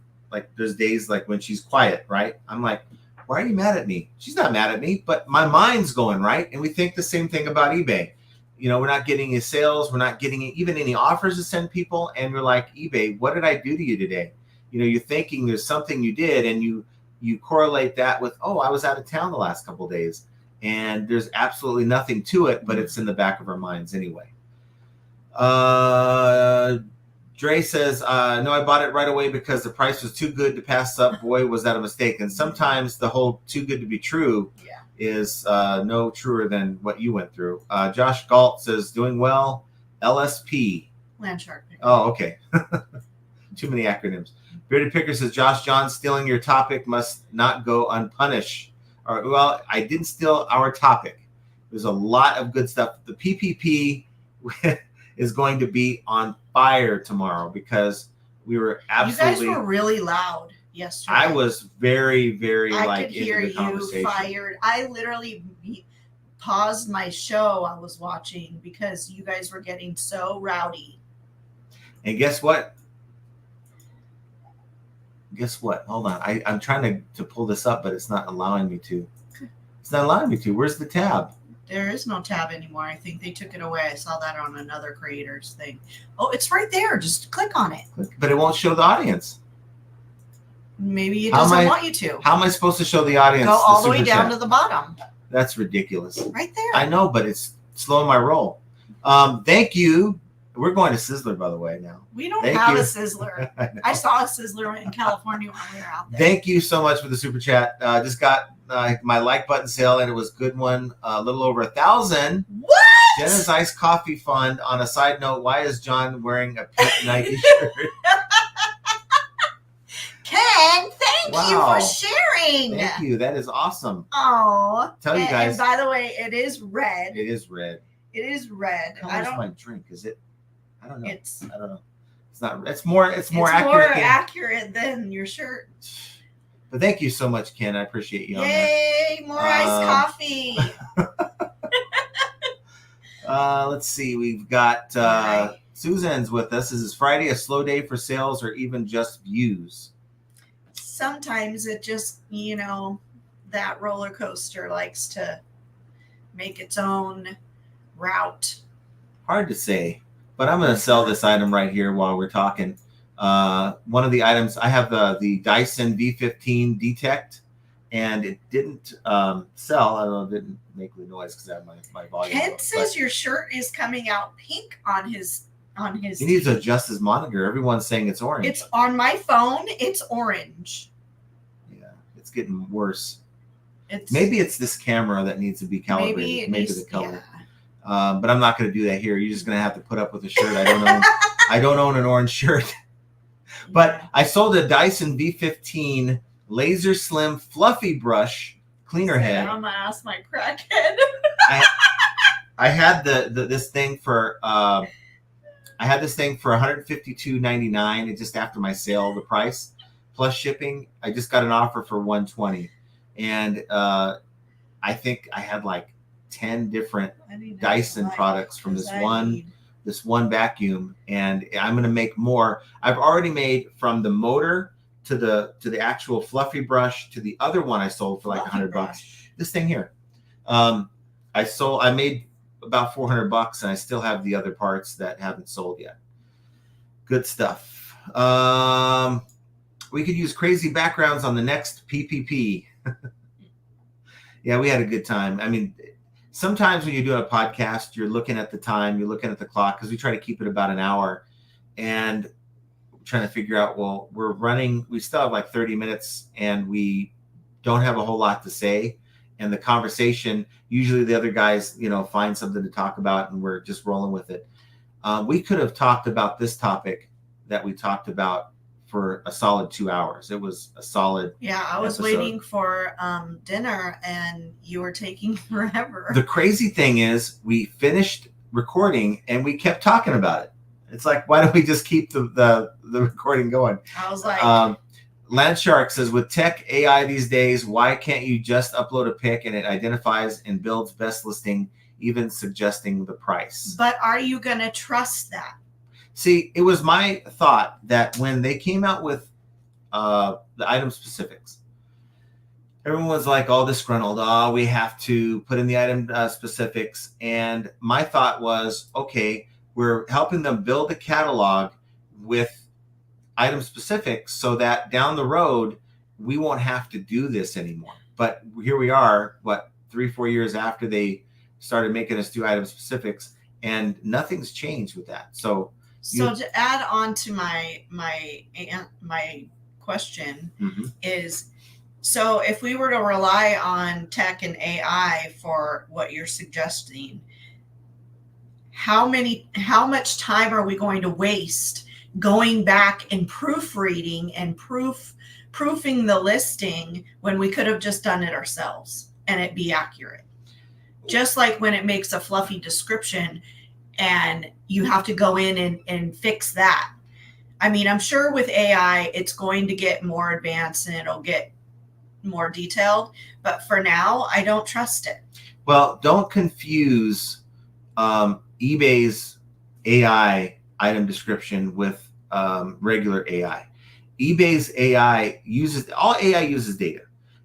there's days like when she's quiet, right? I'm like, why are you mad at me? She's not mad at me, but my mind's going, right? And we think the same thing about eBay. we're not getting any sales. We're not getting even any offers to send people. And we're like, eBay, what did I do to you today? You're thinking there's something you did, and you correlate that with, oh, I was out of town the last couple of days, and there's absolutely nothing to it, but it's in the back of our minds anyway. Dre says, no, I bought it right away because the price was too good to pass up. Boy, was that a mistake. And sometimes the whole too good to be true is no truer than what you went through. Josh Galt says, doing well. LSP. Land Shark. Oh, okay. Too many acronyms. Bearded Picker says, Josh John, stealing your topic must not go unpunished. All right, well, I didn't steal our topic. There's a lot of good stuff. The PPP is going to be on fire tomorrow because we were absolutely. You guys were really loud yesterday. I was very, very I could hear into the conversation. you fired. I literally paused my show I was watching because you guys were getting so rowdy. And guess what? Hold on. I'm trying to pull this up, but it's not allowing me to. It's not allowing me to. Where's the tab? There is no tab anymore. I think they took it away. I saw that on another creator's thing. Oh, it's right there. Just click on it. But it won't show the audience. Maybe it doesn't want you to. How am I supposed to show the audience? Go all the way down to the bottom. That's ridiculous. Right there. I know, but it's slowing my roll. Thank you. We're going to Sizzler, by the way, now. We don't have a Sizzler. I saw a Sizzler in California when we were out there. Thank you so much for the super chat. Just got my like button sale, and it was a good one. A little over 1,000. What? Jenna's Iced Coffee Fund. On a side note, why is John wearing a pink Nike shirt? Ken, thank you for sharing. Thank you. That is awesome. Oh. Tell you guys. And by the way, it is red. It is red. It is red. Where's my drink? Is it? I don't know. I don't know. It's not. It's more accurate. More accurate than your shirt. But thank you so much, Ken. I appreciate you. Yay! More iced coffee. Let's see. We've got Susan's with us. Is Friday a slow day for sales or even just views? Sometimes it just, that roller coaster likes to make its own route. Hard to say, but I'm going to sell this item right here while we're talking. One of the items, I have the Dyson V15 Detect, and it didn't sell. I don't know, it didn't make the noise because I have my volume. Ken says your shirt is coming out pink on his. He needs to adjust his monitor. Everyone's saying it's orange. It's on my phone. It's orange. Yeah, it's getting worse. Maybe it's this camera that needs to be calibrated. Maybe the color. Yeah. But I'm not going to do that here. You're just going to have to put up with a shirt. I don't own an orange shirt. But I sold a Dyson V15 Laser Slim Fluffy Brush Cleaner Head. I'm going to ask my crackhead. I had this thing for $152.99. It's just after my sale, the price plus shipping. I just got an offer for $120, and I think I had like 10 different Dyson products from this one vacuum, and I'm going to make more. I've already made from the motor to the actual fluffy brush to the other one I sold for like $100. This thing here, I made about $400, and I still have the other parts that haven't sold yet. Good stuff. We could use crazy backgrounds on the next PPP. Yeah, we had a good time. I mean, sometimes when you're doing a podcast, you're looking at the time, you're looking at the clock, because we try to keep it about an hour, and trying to figure out, well, we still have like 30 minutes, and we don't have a whole lot to say. And the conversation, usually the other guys, find something to talk about, and we're just rolling with it. We could have talked about this topic that we talked about for a solid 2 hours. It was a solid. Yeah, I was waiting for dinner, and you were taking forever. The crazy thing is, we finished recording, and we kept talking about it. It's like, why don't we just keep the recording going? I was like. Landshark says, with tech AI these days, why can't you just upload a pic and it identifies and builds best listing, even suggesting the price? But are you going to trust that? See, it was my thought that when they came out with the item specifics, everyone was like all disgruntled. Oh, we have to put in the item specifics. And my thought was, okay, we're helping them build a catalog with item specifics so that down the road, we won't have to do this anymore. But here we are, 3-4 years after they started making us do item specifics, and nothing's changed with that. So to add on to my question is, so if we were to rely on tech and AI for what you're suggesting, how much time are we going to waste going back and proofreading and proofing the listing when we could have just done it ourselves and it be accurate? Just like when it makes a fluffy description and you have to go in and fix that. I mean, I'm sure with AI, it's going to get more advanced and it'll get more detailed, but for now, I don't trust it. Well, don't confuse eBay's AI item description with regular AI. eBay's AI uses data,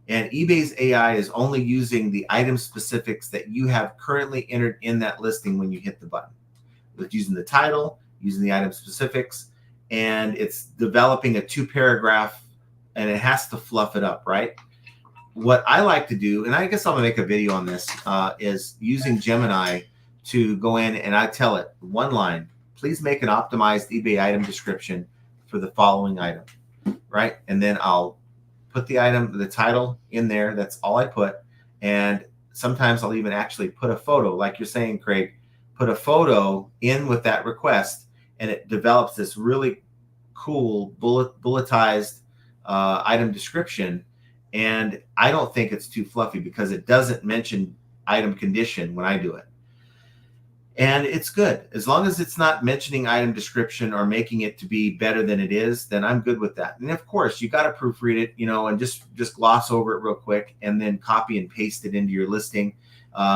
and eBay's AI is only using the item specifics that you have currently entered in that listing when you hit the button. It's using the title, using the item specifics, and it's developing a 2-paragraph, and it has to fluff it up, right? What I like to do, and I guess I'm gonna make a video on this, is using Gemini to go in and I tell it one line, please make an optimized eBay item description for the following item, right? And then I'll put the title in there. That's all I put. And sometimes I'll even actually put a photo, like you're saying, Craig, put a photo in with that request, and it develops this really cool bulletized item description. And I don't think it's too fluffy because it doesn't mention item condition when I do it. And it's good. As long as it's not mentioning item description or making it to be better than it is, then I'm good with that. And of course, you got to proofread it, and just gloss over it real quick and then copy and paste it into your listing.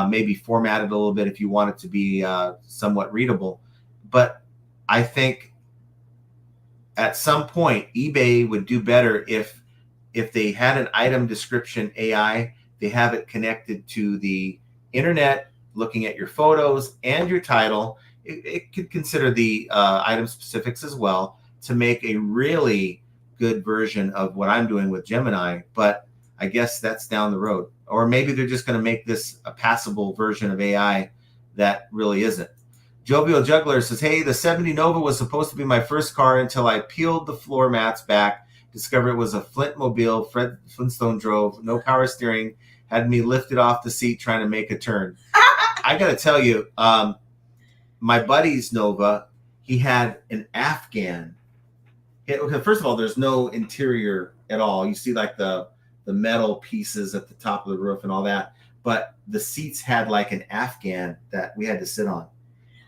Maybe format it a little bit if you want it to be somewhat readable. But I think at some point, eBay would do better if they had an item description AI, they have it connected to the internet, looking at your photos and your title. It could consider the item specifics as well to make a really good version of what I'm doing with Gemini. But I guess that's down the road. Or maybe they're just going to make this a passable version of AI that really isn't. Jovial Juggler says, hey, the 70 Nova was supposed to be my first car until I peeled the floor mats back. Discovered it was a Flintmobile Fred Flintstone drove, no power steering, had me lifted off the seat trying to make a turn. I got to tell you, my buddy's Nova, he had an Afghan. First of all, there's no interior at all. You see like the metal pieces at the top of the roof and all that. But the seats had like an Afghan that we had to sit on.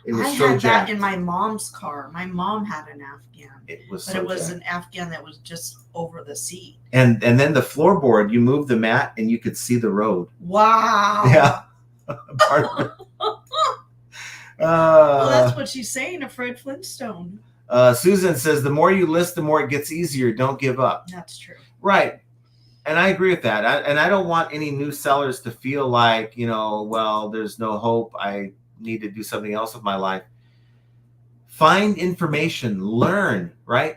It was so had jacked. that in my mom's car. My mom had an Afghan. It was but so it was jacked. an Afghan that was just over the seat. And then the floorboard, you move the mat and you could see the road. Wow. Yeah. Well, that's what she's saying, a Fred Flintstone. Susan says, the more you list, the more it gets easier. Don't give up. That's true. Right. And I agree with that. I don't want any new sellers to feel like, well, there's no hope. I need to do something else with my life. Find information, learn, right?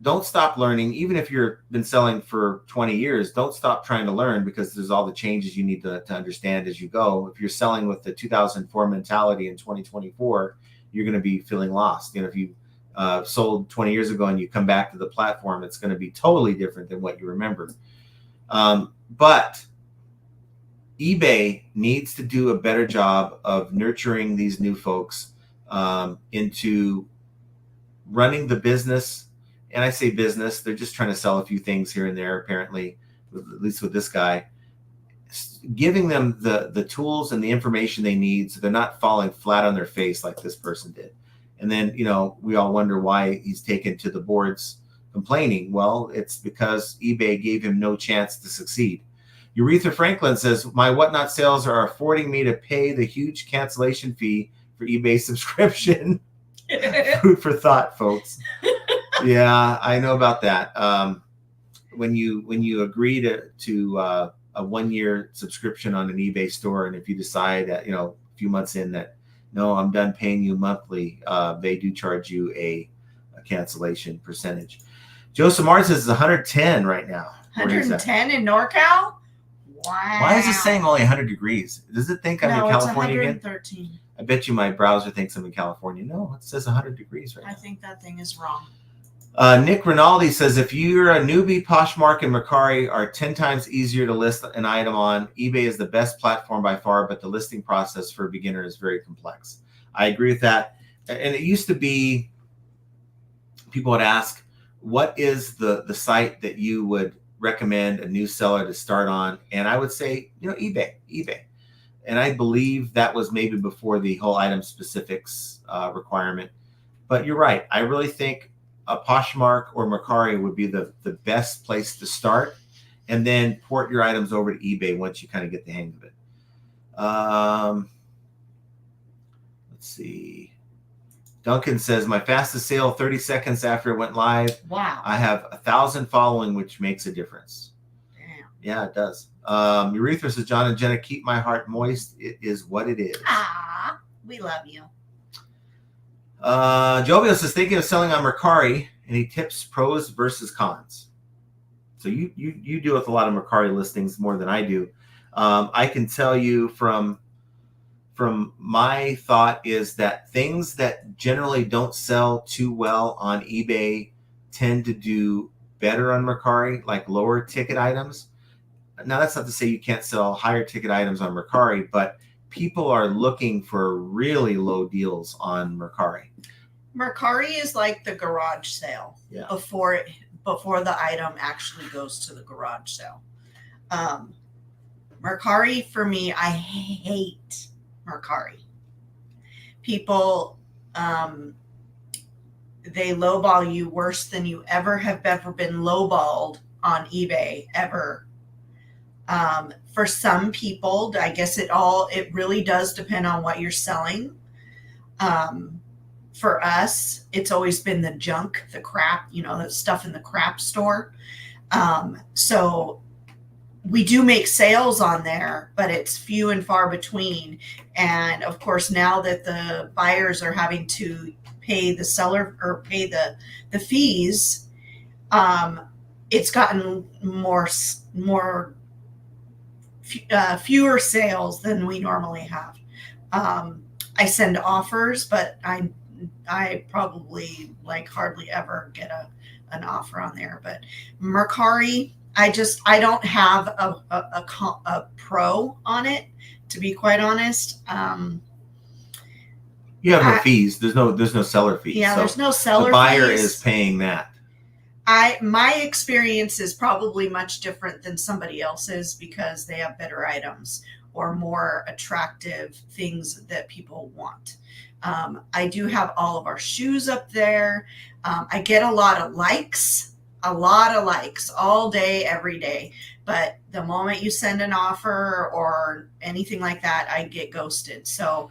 Don't stop learning. Even if you've been selling for 20 years, don't stop trying to learn, because there's all the changes you need to understand as you go. If you're selling with the 2004 mentality in 2024, you're going to be feeling lost. If you sold 20 years ago and you come back to the platform, it's going to be totally different than what you remember. But eBay needs to do a better job of nurturing these new folks into running the business. And I say business, they're just trying to sell a few things here and there, apparently, at least with this guy. Giving them the tools and the information they need so they're not falling flat on their face like this person did. And then, we all wonder why he's taken to the boards complaining. Well, it's because eBay gave him no chance to succeed. Aretha Franklin says, my Whatnot sales are affording me to pay the huge cancellation fee for eBay subscription. Food for thought, folks. Yeah, I know about that. When you agree to a 1-year subscription on an eBay store, and if you decide that, you know, a few months in that, no, I'm done paying you monthly, they do charge you a cancellation percentage. Joseph Mars says it's 110 right now. 110 in NorCal? Wow. Why is it saying only 100 degrees? Does it think I'm in California again? It's 113. I bet you my browser thinks I'm in California. No, it says 100 degrees right now. I think that thing is wrong. Nick Rinaldi says, if you're a newbie, Poshmark and Mercari are 10 times easier to list an item on. eBay is the best platform by far, but the listing process for a beginner is very complex. I agree with that. And it used to be, people would ask, what is the site that you would recommend a new seller to start on? And I would say, you know, eBay. And I believe that was maybe before the whole item specifics requirement. But you're right. I really think a Poshmark or Mercari would be the best place to start, and then port your items over to eBay once you kind of get the hang of it. Let's see. Duncan says, my fastest sale 30 seconds after it went live. Wow. I have 1,000 following, which makes a difference. Damn. Yeah, it does. Urethra says, John and Jenna, keep my heart moist. It is what it is. Ah, we love you. Jovio says, thinking of selling on Mercari, and he tips pros versus cons. So you deal with a lot of Mercari listings more than I do. I can tell you from my thought is that things that generally don't sell too well on eBay tend to do better on Mercari, like lower ticket items. Now, that's not to say you can't sell higher ticket items on Mercari, but people are looking for really low deals on Mercari. Mercari is like the garage sale. Yeah. Before the item actually goes to the garage sale. Mercari, for me, I hate Mercari. People, they lowball you worse than you ever been lowballed on eBay ever. For some people, I guess it really does depend on what you're selling. For us, it's always been the junk, the crap, the stuff in the crap store. So we do make sales on there, but it's few and far between. And of course, now that the buyers are having to pay the seller or pay the fees, it's gotten fewer sales than we normally have. I send offers, but I probably hardly ever get an offer on there. But Mercari, I don't have a pro on it, to be quite honest. You have no fees. There's no seller fees. Yeah, so there's no seller fees. The buyer is paying that. My experience is probably much different than somebody else's because they have better items or more attractive things that people want. I do have all of our shoes up there. I get a lot of likes all day, every day. But the moment you send an offer or anything like that, I get ghosted. So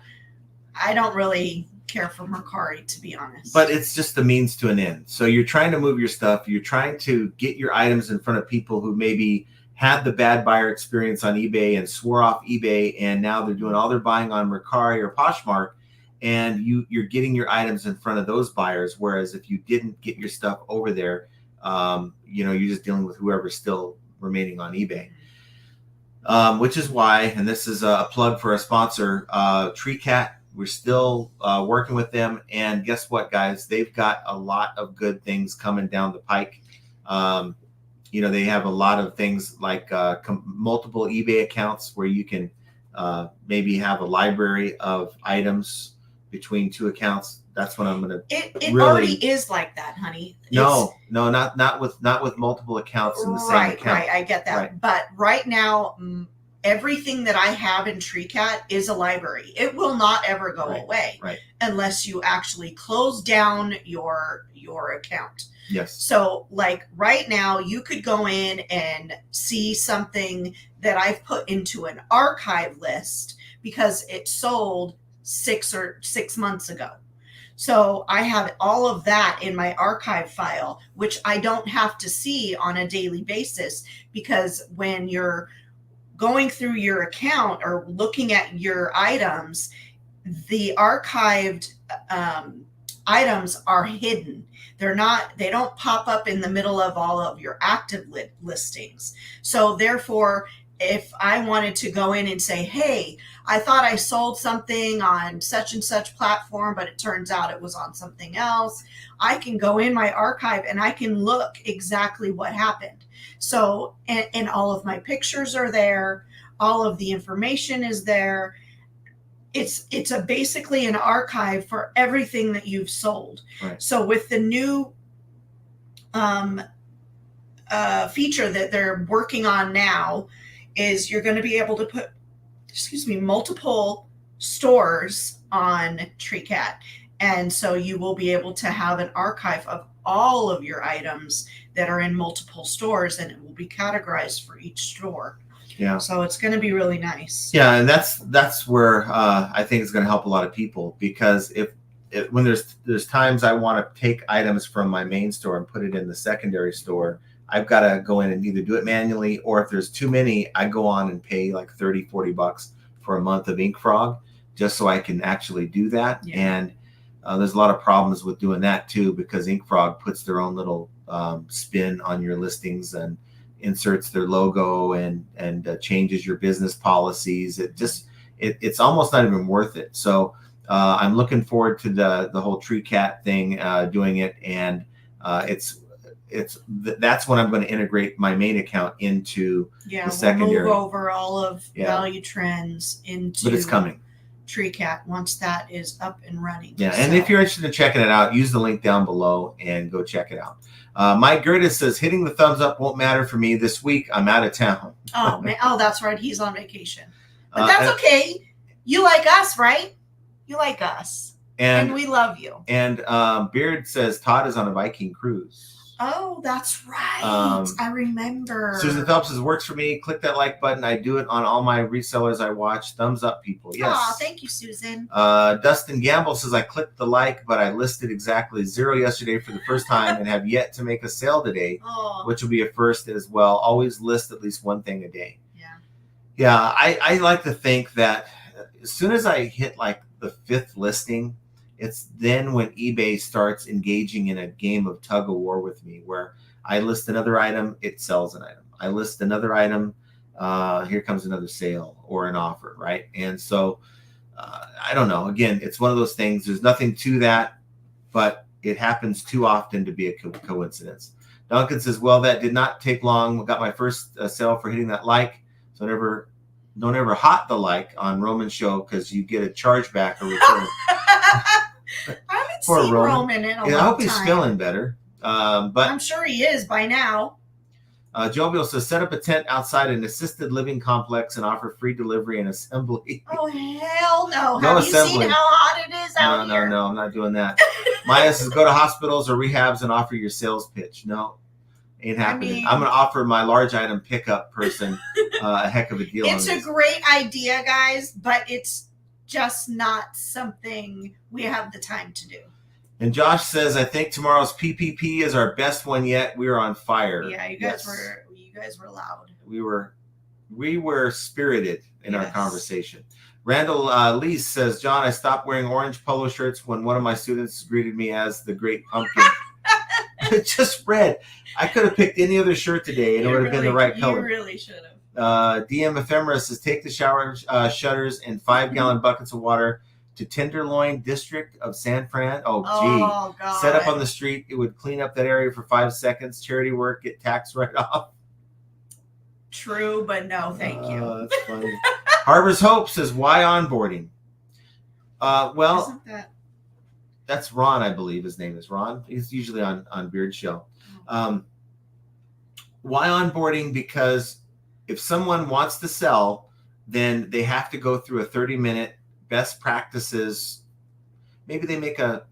I don't really care for Mercari, to be honest. But it's just a means to an end. So you're trying to move your stuff. You're trying to get your items in front of people who maybe had the bad buyer experience on eBay and swore off eBay, and now they're doing all their buying on Mercari or Poshmark, and you're getting your items in front of those buyers. Whereas if you didn't get your stuff over there, you're just dealing with whoever's still remaining on eBay. Which is why, and this is a plug for a sponsor, TreeCat. We're still working with them, and guess what, guys? They've got a lot of good things coming down the pike. They have a lot of things like multiple eBay accounts where you can maybe have a library of items between two accounts. That's what I'm going to. It really already is like that, honey. No, not with multiple accounts in the same account. Right, I get that. Right. But right now, everything that I have in TreeCat is a library. It will not ever go away unless you actually close down your account. Yes. So right now you could go in and see something that I've put into an archive list because it sold 6 months ago. So I have all of that in my archive file, which I don't have to see on a daily basis, because when you're going through your account or looking at your items, the archived items are hidden. They don't pop up in the middle of all of your active listings. So therefore, if I wanted to go in and say, hey, I thought I sold something on such and such platform, but it turns out it was on something else, I can go in my archive and I can look exactly what happened. So, and all of my pictures are there. All of the information is there. It's basically an archive for everything that you've sold. Right. So with the new feature that they're working on now, is you're going to be able to put, multiple stores on TreeCat. And so you will be able to have an archive of all of your items that are in multiple stores, and it will be categorized for each store. Yeah. So it's going to be really nice. Yeah, and that's where I think it's going to help a lot of people, because when there's times I want to take items from my main store and put it in the secondary store, I've got to go in and either do it manually, or if there's too many, I go on and pay like $30-$40 for a month of Ink Frog just so I can actually do that. Yeah. And there's a lot of problems with doing that too, because Ink Frog puts their own little spin on your listings and inserts their logo and changes your business policies. It's almost not even worth it. So I'm looking forward to the whole TreeCat thing, doing it, and that's when I'm going to integrate my main account into the secondary. We'll move over all of Value Trends into, but it's coming. TreeCat once that is up and running. Yeah, and if you're interested in checking it out, use the link down below and go check it out. Mike Gertis says, hitting the thumbs up won't matter for me this week. I'm out of town. Oh, man. Oh, that's right. He's on vacation. But that's okay. You like us, right? You like us. And we love you. And Beard says, Todd is on a Viking cruise. Oh, that's right. I remember. Susan Phelps says, works for me. Click that like button. I do it on all my resellers I watch. Thumbs up, people. Yes. Aw, thank you, Susan. Dustin Gamble says, I clicked the like, but I listed exactly 0 yesterday for the first time and have yet to make a sale today, which will be a first as well. Always list at least one thing a day. Yeah. Yeah, I like to think that as soon as I hit like the 5th listing, it's then when eBay starts engaging in a game of tug of war with me, where I list another item, it sells an item. I list another item, here comes another sale or an offer, right? And so I don't know. Again, it's one of those things. There's nothing to that, but it happens too often to be a coincidence. Duncan says, well, that did not take long. Got my first sale for hitting that like. So don't ever hot the like on Roman's show, because you get a chargeback or return. I haven't seen Roman in a long time. I hope he's feeling better. But I'm sure he is by now. Jovial says, set up a tent outside an assisted living complex and offer free delivery and assembly. Oh, hell no. No Have assembly. you seen how hot it is out here? No, I'm not doing that. Maya says, go to hospitals or rehabs and offer your sales pitch. No, ain't happening. I'm going to offer my large item pickup person a heck of a deal. It's a great idea, guys, but it's just not something we have the time to do. And Josh says, I think tomorrow's PPP is our best one yet. We are on fire. Yeah, you guys were loud. We were spirited in our conversation. Randall Lee says, John, I stopped wearing orange polo shirts when one of my students greeted me as the Great Pumpkin. Just red. I could have picked any other shirt today and it would have been the right color. You really should have. DM Ephemera says, take the shower shutters and 5-gallon buckets of water to Tenderloin District of San Fran. Oh, gee. God. Set up on the street. It would clean up that area for 5 seconons. Charity work, get tax write-off. True, but no, thank you. That's funny. Harbor's Hope says, why onboarding? Well, that's Ron, I believe his name is Ron. He's usually on Beard Show. Why onboarding? Because if someone wants to sell, then they have to go through a 30-minute best practices. Maybe they make a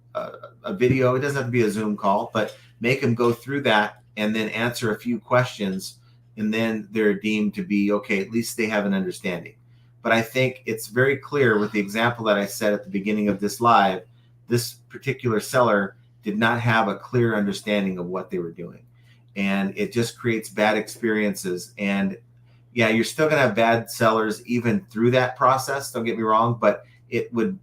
video. It doesn't have to be a Zoom call, but make them go through that and then answer a few questions. And then they're deemed to be, okay, at least they have an understanding. But I think it's very clear with the example that I said at the beginning of this live, this particular seller did not have a clear understanding of what they were doing. And it just creates bad experiences. And yeah, you're still going to have bad sellers even through that process. Don't get me wrong, but it would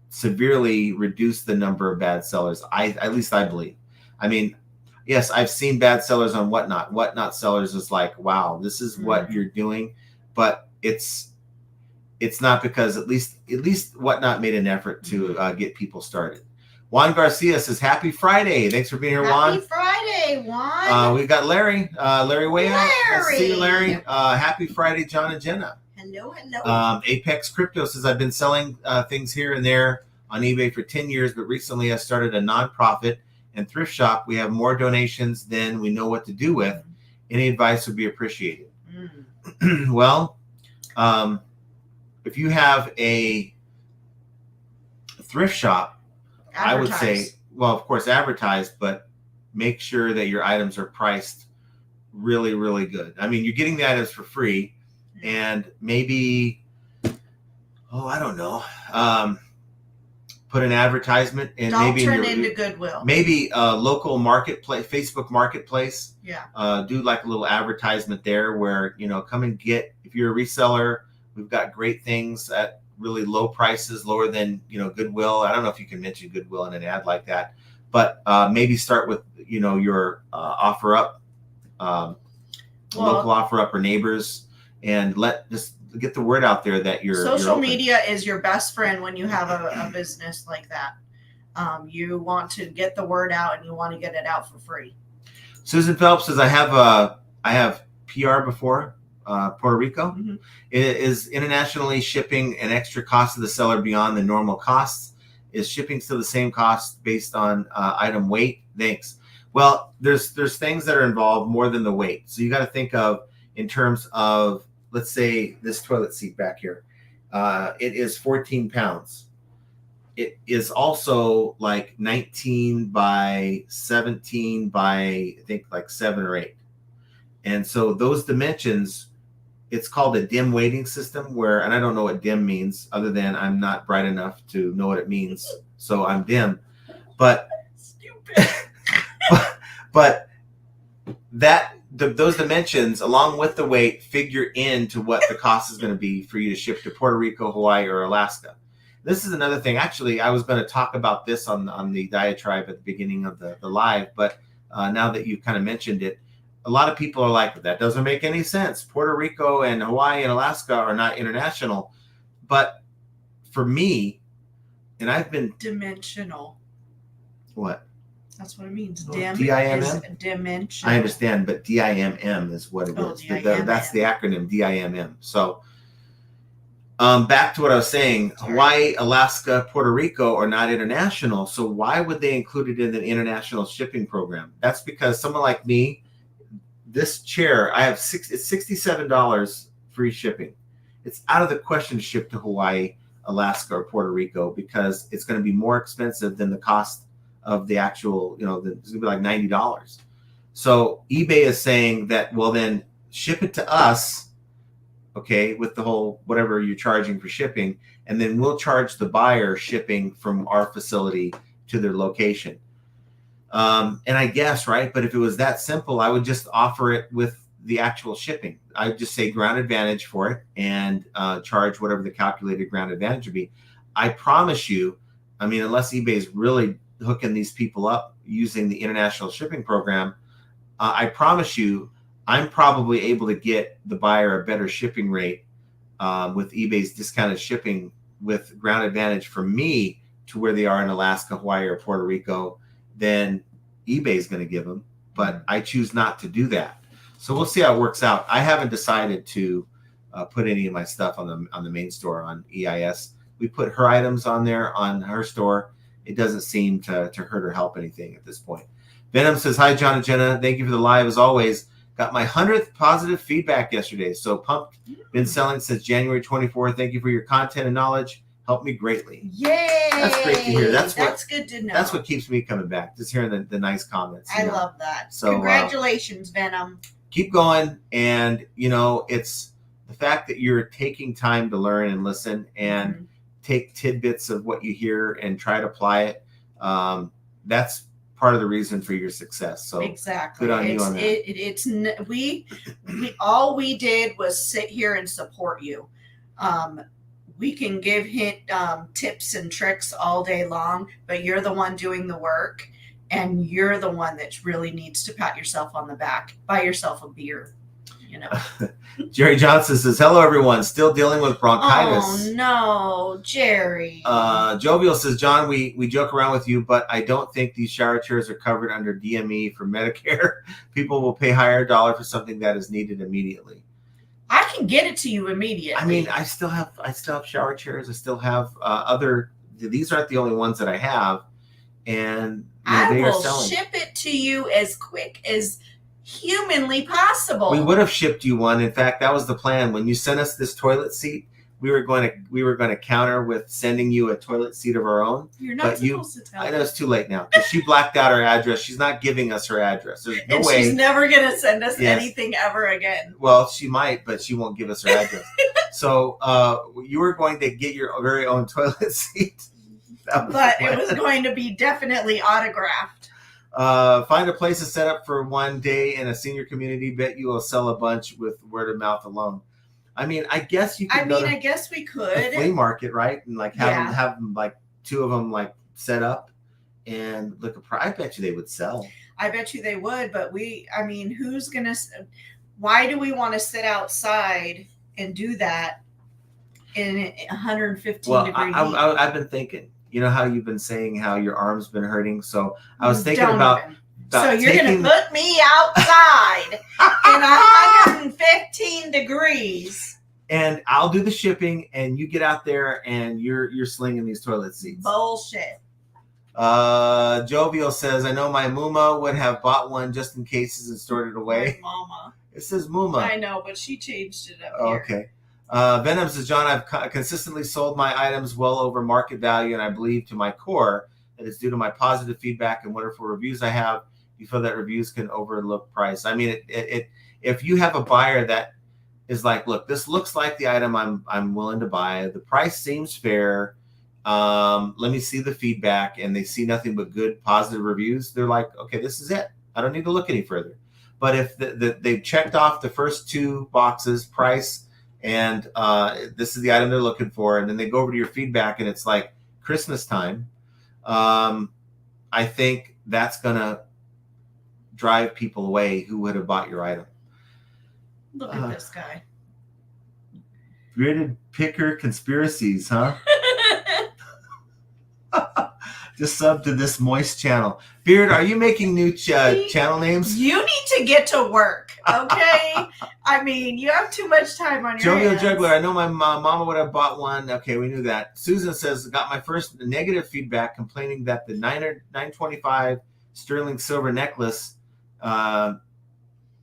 severely reduce the number of bad sellers. At least I believe. I mean, yes, I've seen bad sellers on Whatnot. Whatnot sellers is like, wow, this is what you're doing, but it's not, because at least Whatnot made an effort to get people started. Juan Garcia says, happy Friday. Thanks for being here, Juan. Happy Friday, Juan. We've got Larry. Larry Way out. Larry. See you, Larry. Happy Friday, John and Jenna. Hello. Apex Crypto says, I've been selling things here and there on eBay for 10 years, but recently I started a nonprofit and thrift shop. We have more donations than we know what to do with. Any advice would be appreciated. Well, if you have a thrift shop, I would say, well, of course, advertise, but make sure that your items are priced really, really good. I mean, you're getting the items for free, and maybe, I don't know, put an advertisement and maybe turn into Goodwill. Maybe a local marketplace, Facebook Marketplace. Yeah. Do like a little advertisement there where, come and get, if you're a reseller, we've got great things at really low prices, lower than, Goodwill. I don't know if you can mention Goodwill in an ad like that, but maybe start with, your offer up, local offer up or neighbors, and just get the word out there that you're social media is your best friend when you have a business like that. You want to get the word out and you want to get it out for free. Susan Phelps says, I have PR before Puerto Rico. It is internationally shipping an extra cost to the seller beyond the normal costs. Is shipping still the same cost based on item weight? Thanks. Well, there's things that are involved more than the weight. So you got to think of in terms of, let's say this toilet seat back here. It is 14 pounds. It is also like 19 by 17 by, I think, like 7 or 8. And so those dimensions, it's called a dim weighting system and I don't know what dim means other than I'm not bright enough to know what it means. So I'm dim, but, but those dimensions along with the weight figure into what the cost is going to be for you to ship to Puerto Rico, Hawaii, or Alaska. This is another thing. Actually, I was going to talk about this on the diatribe at the beginning of the live, but now that you kind of mentioned it, a lot of people are like, that doesn't make any sense. Puerto Rico and Hawaii and Alaska are not international. But for me, and I've been... Dimensional. What? That's what it means. Dim DIMM? is dimensional. I understand, but DIMM is what it is. That's the acronym, DIMM. So back to what I was saying. Sorry. Hawaii, Alaska, Puerto Rico are not international. So why would they include it in the international shipping program? That's because someone like me, this chair, I have it's $67 free shipping. It's out of the question to ship to Hawaii, Alaska, or Puerto Rico because it's going to be more expensive than the cost of the actual, it's going to be like $90. So eBay is saying that, well, then ship it to us, okay, with the whole whatever you're charging for shipping, and then we'll charge the buyer shipping from our facility to their location. And I guess, right, but if it was that simple, I would just offer it with the actual shipping. I'd just say ground advantage for it and charge whatever the calculated ground advantage would be. I promise you, I mean, unless eBay is really hooking these people up using the international shipping program, I promise you, I'm probably able to get the buyer a better shipping rate with eBay's discounted shipping with ground advantage for me to where they are in Alaska, Hawaii, or Puerto Rico than eBay is going to give them. But I choose not to do that. So we'll see how it works out. I haven't decided to put any of my stuff on the main store on EIS. We put her items on there on her store. It doesn't seem to hurt or help anything at this point. Venom says, hi, John and Jenna. Thank you for the live as always. Got my 100th positive feedback yesterday. So pumped. Been selling since January 24th. Thank you for your content and knowledge. Helped me greatly. Yay! That's great to hear. That's good to know. That's what keeps me coming back. Just hearing the nice comments. I love that. So congratulations, Venom. Keep going. And, it's the fact that you're taking time to learn and listen and take tidbits of what you hear and try to apply it. That's part of the reason for your success. So exactly. good on you on that. We all we did was sit here and support you. We can give tips and tricks all day long, but you're the one doing the work, and you're the one that really needs to pat yourself on the back. Buy yourself a beer, you know. Jerry Johnson says, hello, everyone. Still dealing with bronchitis. Oh, no, Jerry. Jovial says, John, we joke around with you, but I don't think these shower chairs are covered under DME for Medicare. People will pay higher dollar for something that is needed immediately. I can get it to you immediately. I mean, I still have shower chairs. I still have these aren't the only ones that I have. And I will ship it to you as quick as humanly possible. We would have shipped you one. In fact, that was the plan. When you sent us this toilet seat, we were going to counter with sending you a toilet seat of our own. You're not supposed to tell. I know it's too late now because she blacked out her address. She's not giving us her address. There's no way. She's never going to send us anything ever again. Well, she might, but she won't give us her address. So you were going to get your very own toilet seat. But it was going to be definitely autographed. Find a place to set up for one day in a senior community. Bet you will sell a bunch with word of mouth alone. I mean, I guess you could. I guess we could. A flea market, right? And like have them like two of them like set up and look. I bet you they would sell. I bet you they would, but who's gonna? Why do we want to sit outside and do that in 115 degrees? I've been thinking. You know how you've been saying how your arm's been hurting, so I was thinking about so you're going to put me outside in 115 degrees. And I'll do the shipping, and you get out there, and you're slinging these toilet seats. Bullshit. Jovial says, I know my Muma would have bought one just in case and stored it away. Mama. It says Muma. I know, but she changed it up here. Okay. Venom says, John, I've consistently sold my items well over market value, and I believe to my core that it's due to my positive feedback and wonderful reviews I have. You feel that reviews can overlook price. I mean, if you have a buyer that is like, look, this looks like the item I'm willing to buy. The price seems fair. Let me see the feedback, and they see nothing but good, positive reviews. They're like, okay, this is it. I don't need to look any further. But if they've checked off the first two boxes, price, and this is the item they're looking for, and then they go over to your feedback, and it's like Christmas time, I think that's going to drive people away who would have bought your item. Look at this guy. Bearded picker conspiracies, huh? Just sub to this moist channel. Beard, are you making new channel names? You need to get to work, okay? I mean, you have too much time on your hands. Juggler, I know my mama would have bought one. Okay, we knew that. Susan says, got my first negative feedback complaining that the 925 sterling silver necklace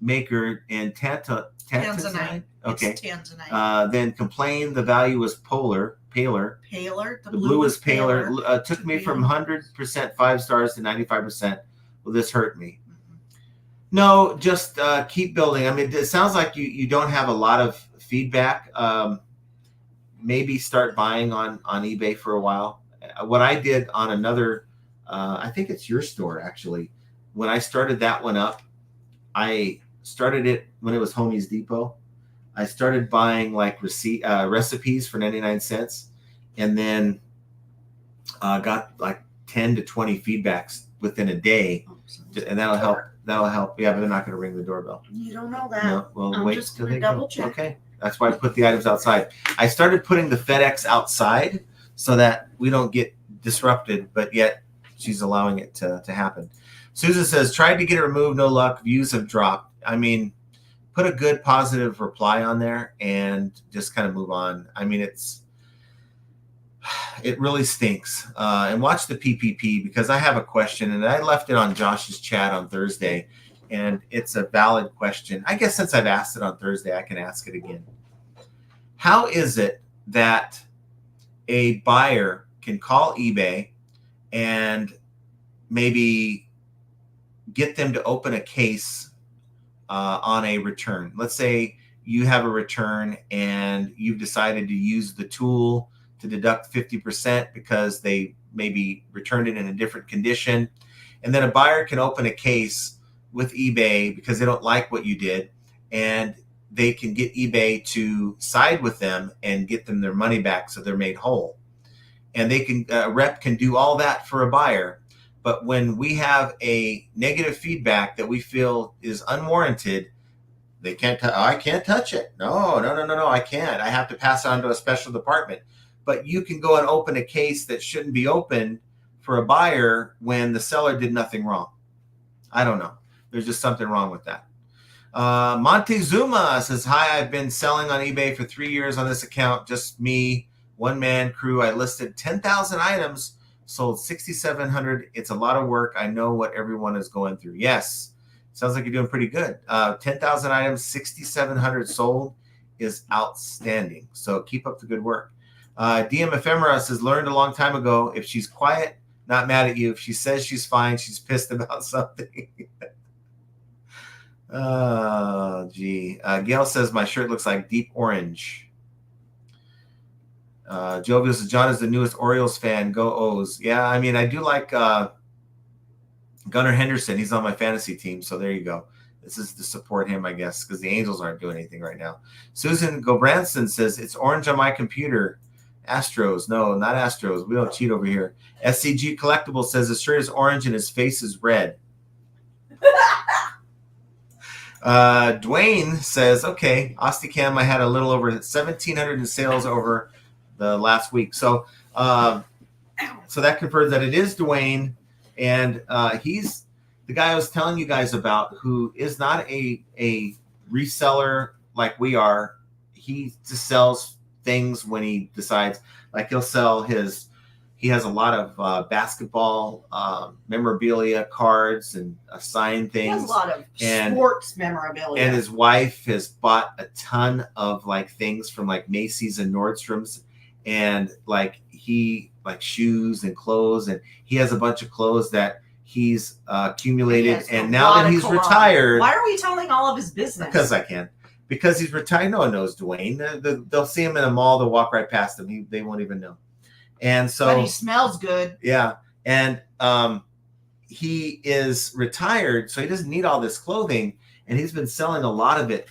maker in Tanzanite. Okay. It's Tanzanite. Then complained the value was paler. The blue was paler. Took me from 100% 5 stars to 95%. Will this hurt me? Mm-hmm. No, just keep building. I mean, it sounds like you don't have a lot of feedback. Maybe start buying on eBay for a while. What I did on another, I think it's your store actually. When I started that one up, I started it when it was Homie's Depot. I started buying like recipes for 99 cents, and then got like 10 to 20 feedbacks within a day, and that'll help. That'll help. Yeah, but they're not going to ring the doorbell. You don't know that. No, well, wait till they double go. check. Okay, that's why I put the items outside. I started putting the FedEx outside so that we don't get disrupted, but yet she's allowing it to happen. Susan says, tried to get it removed, no luck. Views have dropped. I mean, put a good positive reply on there and just kind of move on. I mean, it really stinks. And watch the PPP, because I have a question, and I left it on Josh's chat on Thursday, and it's a valid question. I guess since I've asked it on Thursday, I can ask it again. How is it that a buyer can call eBay and maybe get them to open a case on a return? Let's say you have a return and you've decided to use the tool to deduct 50% because they maybe returned it in a different condition, And then a buyer can open a case with eBay because they don't like what you did, and they can get eBay to side with them and get them their money back so they're made whole. And they can, a rep can do all that for a buyer. But when we have a negative feedback that we feel is unwarranted, they can't, I can't touch it. No, I can't. I have to pass it on to a special department. But you can go and open a case that shouldn't be opened for a buyer when the seller did nothing wrong. I don't know. There's just something wrong with that. Montezuma says, hi, I've been selling on eBay for 3 years on this account. Just me, one-man crew. I listed 10,000 items, sold 6,700. It's a lot of work. I know what everyone is going through. Yes. Sounds like you're doing pretty good. 10,000 items, 6,700 sold is outstanding. So keep up the good work. DM Ephemera says, learned a long time ago, if she's quiet, not mad at you. If she says she's fine, she's pissed about something. Oh, gee. Gail says, my shirt looks like deep orange. Jovial says, John is the newest Orioles fan. Go O's. Yeah, I mean, I do like Gunnar Henderson. He's on my fantasy team, so there you go. This is to support him, I guess, because the Angels aren't doing anything right now. Susan Gobranson says, it's orange on my computer. Astros. No, not Astros. We don't cheat over here. SCG Collectible says his shirt is orange and his face is red. Dwayne says, okay, Osticam, I had a little over 1,700 in sales over the last week. So that confirms that it is Dwayne. And he's the guy I was telling you guys about, who is not a reseller like we are. He just sells things when he decides. Like he'll sell he has a lot of basketball memorabilia, cards, and signed things. He has a lot of sports memorabilia. And his wife has bought a ton of like things from like Macy's and Nordstrom's, and like shoes and clothes, and he has a bunch of clothes that he's accumulated. And now that he's retired, why are we telling all of his business? Because I can. Because he's retired. No one knows Dwayne. They'll see him in a mall. They'll walk right past him. They won't even know. And so, but he smells good. Yeah. And he is retired, so he doesn't need all this clothing. And he's been selling a lot of it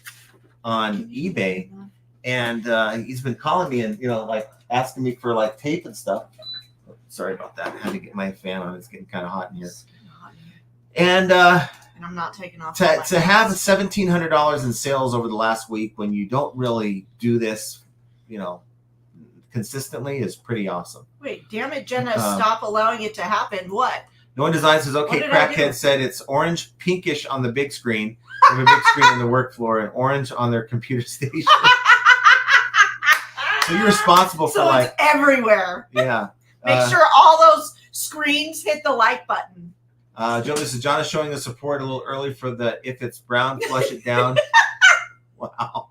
on eBay. And he's been calling me and, like asking me for like tape and stuff. Sorry about that. I had to get my fan on. It's getting kind of hot in here. And I'm not taking off. To have $1,700 in sales over the last week when you don't really do this, consistently is pretty awesome. Wait, damn it, Jenna, stop allowing it to happen. What? No One Design says, okay, Crackhead said it's orange pinkish on the big screen. They have a big screen on the work floor and orange on their computer station. So you're responsible for so it's everywhere. Yeah. Make sure all those screens hit the like button. Joe, this is John is showing the support a little early for the if it's brown, flush it down. Wow.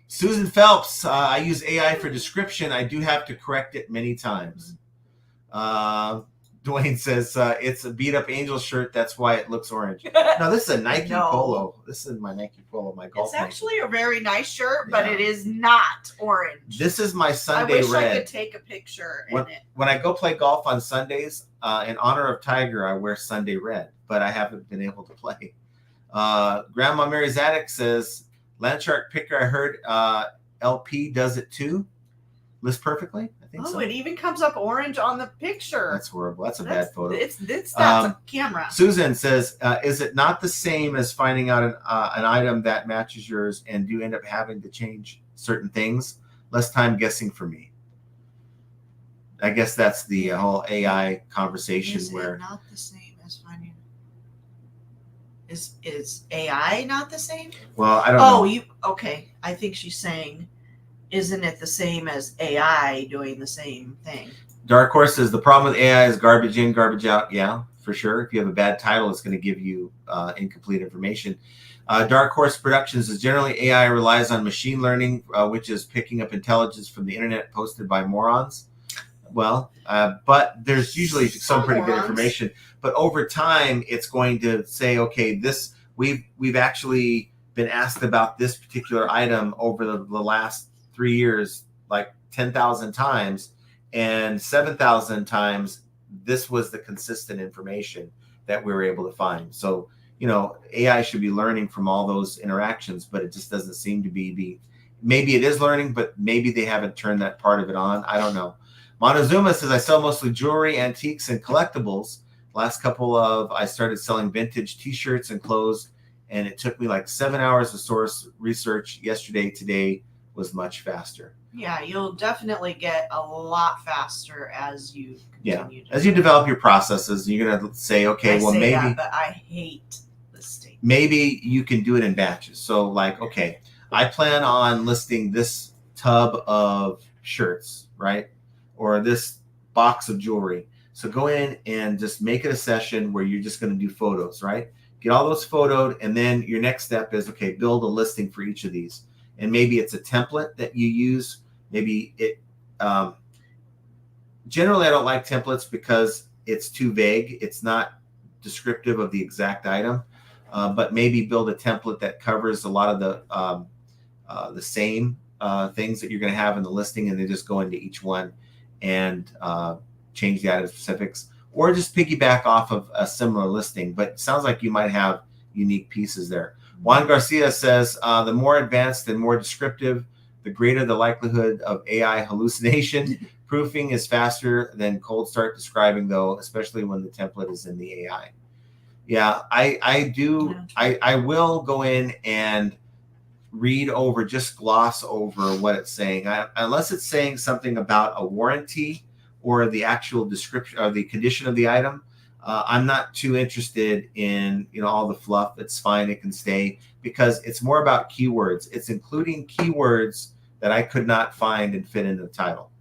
Susan Phelps, I use AI for description. I do have to correct it many times. Dwayne says, it's a beat up Angel shirt. That's why it looks orange. No, this is a Nike Polo. This is my Nike Polo, my golf. It's actually a very nice shirt, but it is not orange. This is my Sunday red. I wish red. I could take a picture in it. When I go play golf on Sundays, in honor of Tiger, I wear Sunday red, but I haven't been able to play. Grandma Mary Zadok says, Landshark Picker, I heard LP does it too. List perfectly? I think so. Oh, it even comes up orange on the picture. That's horrible. That's a bad photo. That's a camera. Susan says, is it not the same as finding out an item that matches yours and do end up having to change certain things? Less time guessing for me. I guess that's the whole AI conversation where. Is it not the same as finding? Is AI not the same? Well, I don't know. Okay. I think she's saying, isn't it the same as AI doing the same thing? Dark Horse says the problem with AI is garbage in, garbage out. Yeah, for sure. If you have a bad title, it's going to give you incomplete information. Dark Horse Productions is generally AI relies on machine learning, which is picking up intelligence from the internet posted by morons. Well, but there's usually some pretty good information. But over time, it's going to say, okay, this we've actually been asked about this particular item over the last 3 years, like 10,000 times, and 7,000 times this was the consistent information that we were able to find. So, you know, AI should be learning from all those interactions, but it just doesn't seem to be maybe it is learning, but maybe they haven't turned that part of it on. I don't know. Montezuma says, I sell mostly jewelry, antiques, and collectibles. I started selling vintage t-shirts and clothes, and it took me like 7 hours to source research yesterday. Today was much faster. Yeah, you'll definitely get a lot faster as you continue. As you develop your processes, you're going to say, okay, maybe. That, but I hate listing. Maybe you can do it in batches. So like, okay, I plan on listing this tub of shirts, right? Or this box of jewelry. So go in and just make it a session where you're just going to do photos, right? Get all those photoed. And then your next step is, okay, build a listing for each of these. And maybe it's a template that you use. Maybe it, generally I don't like templates because it's too vague. It's not descriptive of the exact item, but maybe build a template that covers a lot of the same things that you're going to have in the listing, and then just go into each one and change the item specifics, or just piggyback off of a similar listing. But it sounds like you might have unique pieces there. Juan Garcia says, the more advanced and more descriptive, the greater the likelihood of AI hallucination. Proofing is faster than cold start describing, though, especially when the template is in the AI. Yeah, I do. Yeah. I will go in and read over, just gloss over what it's saying. Unless it's saying something about a warranty or the actual description or the condition of the item, I'm not too interested in, you know, all the fluff. It's fine. It can stay, because it's more about keywords. It's including keywords that I could not find and fit into the title.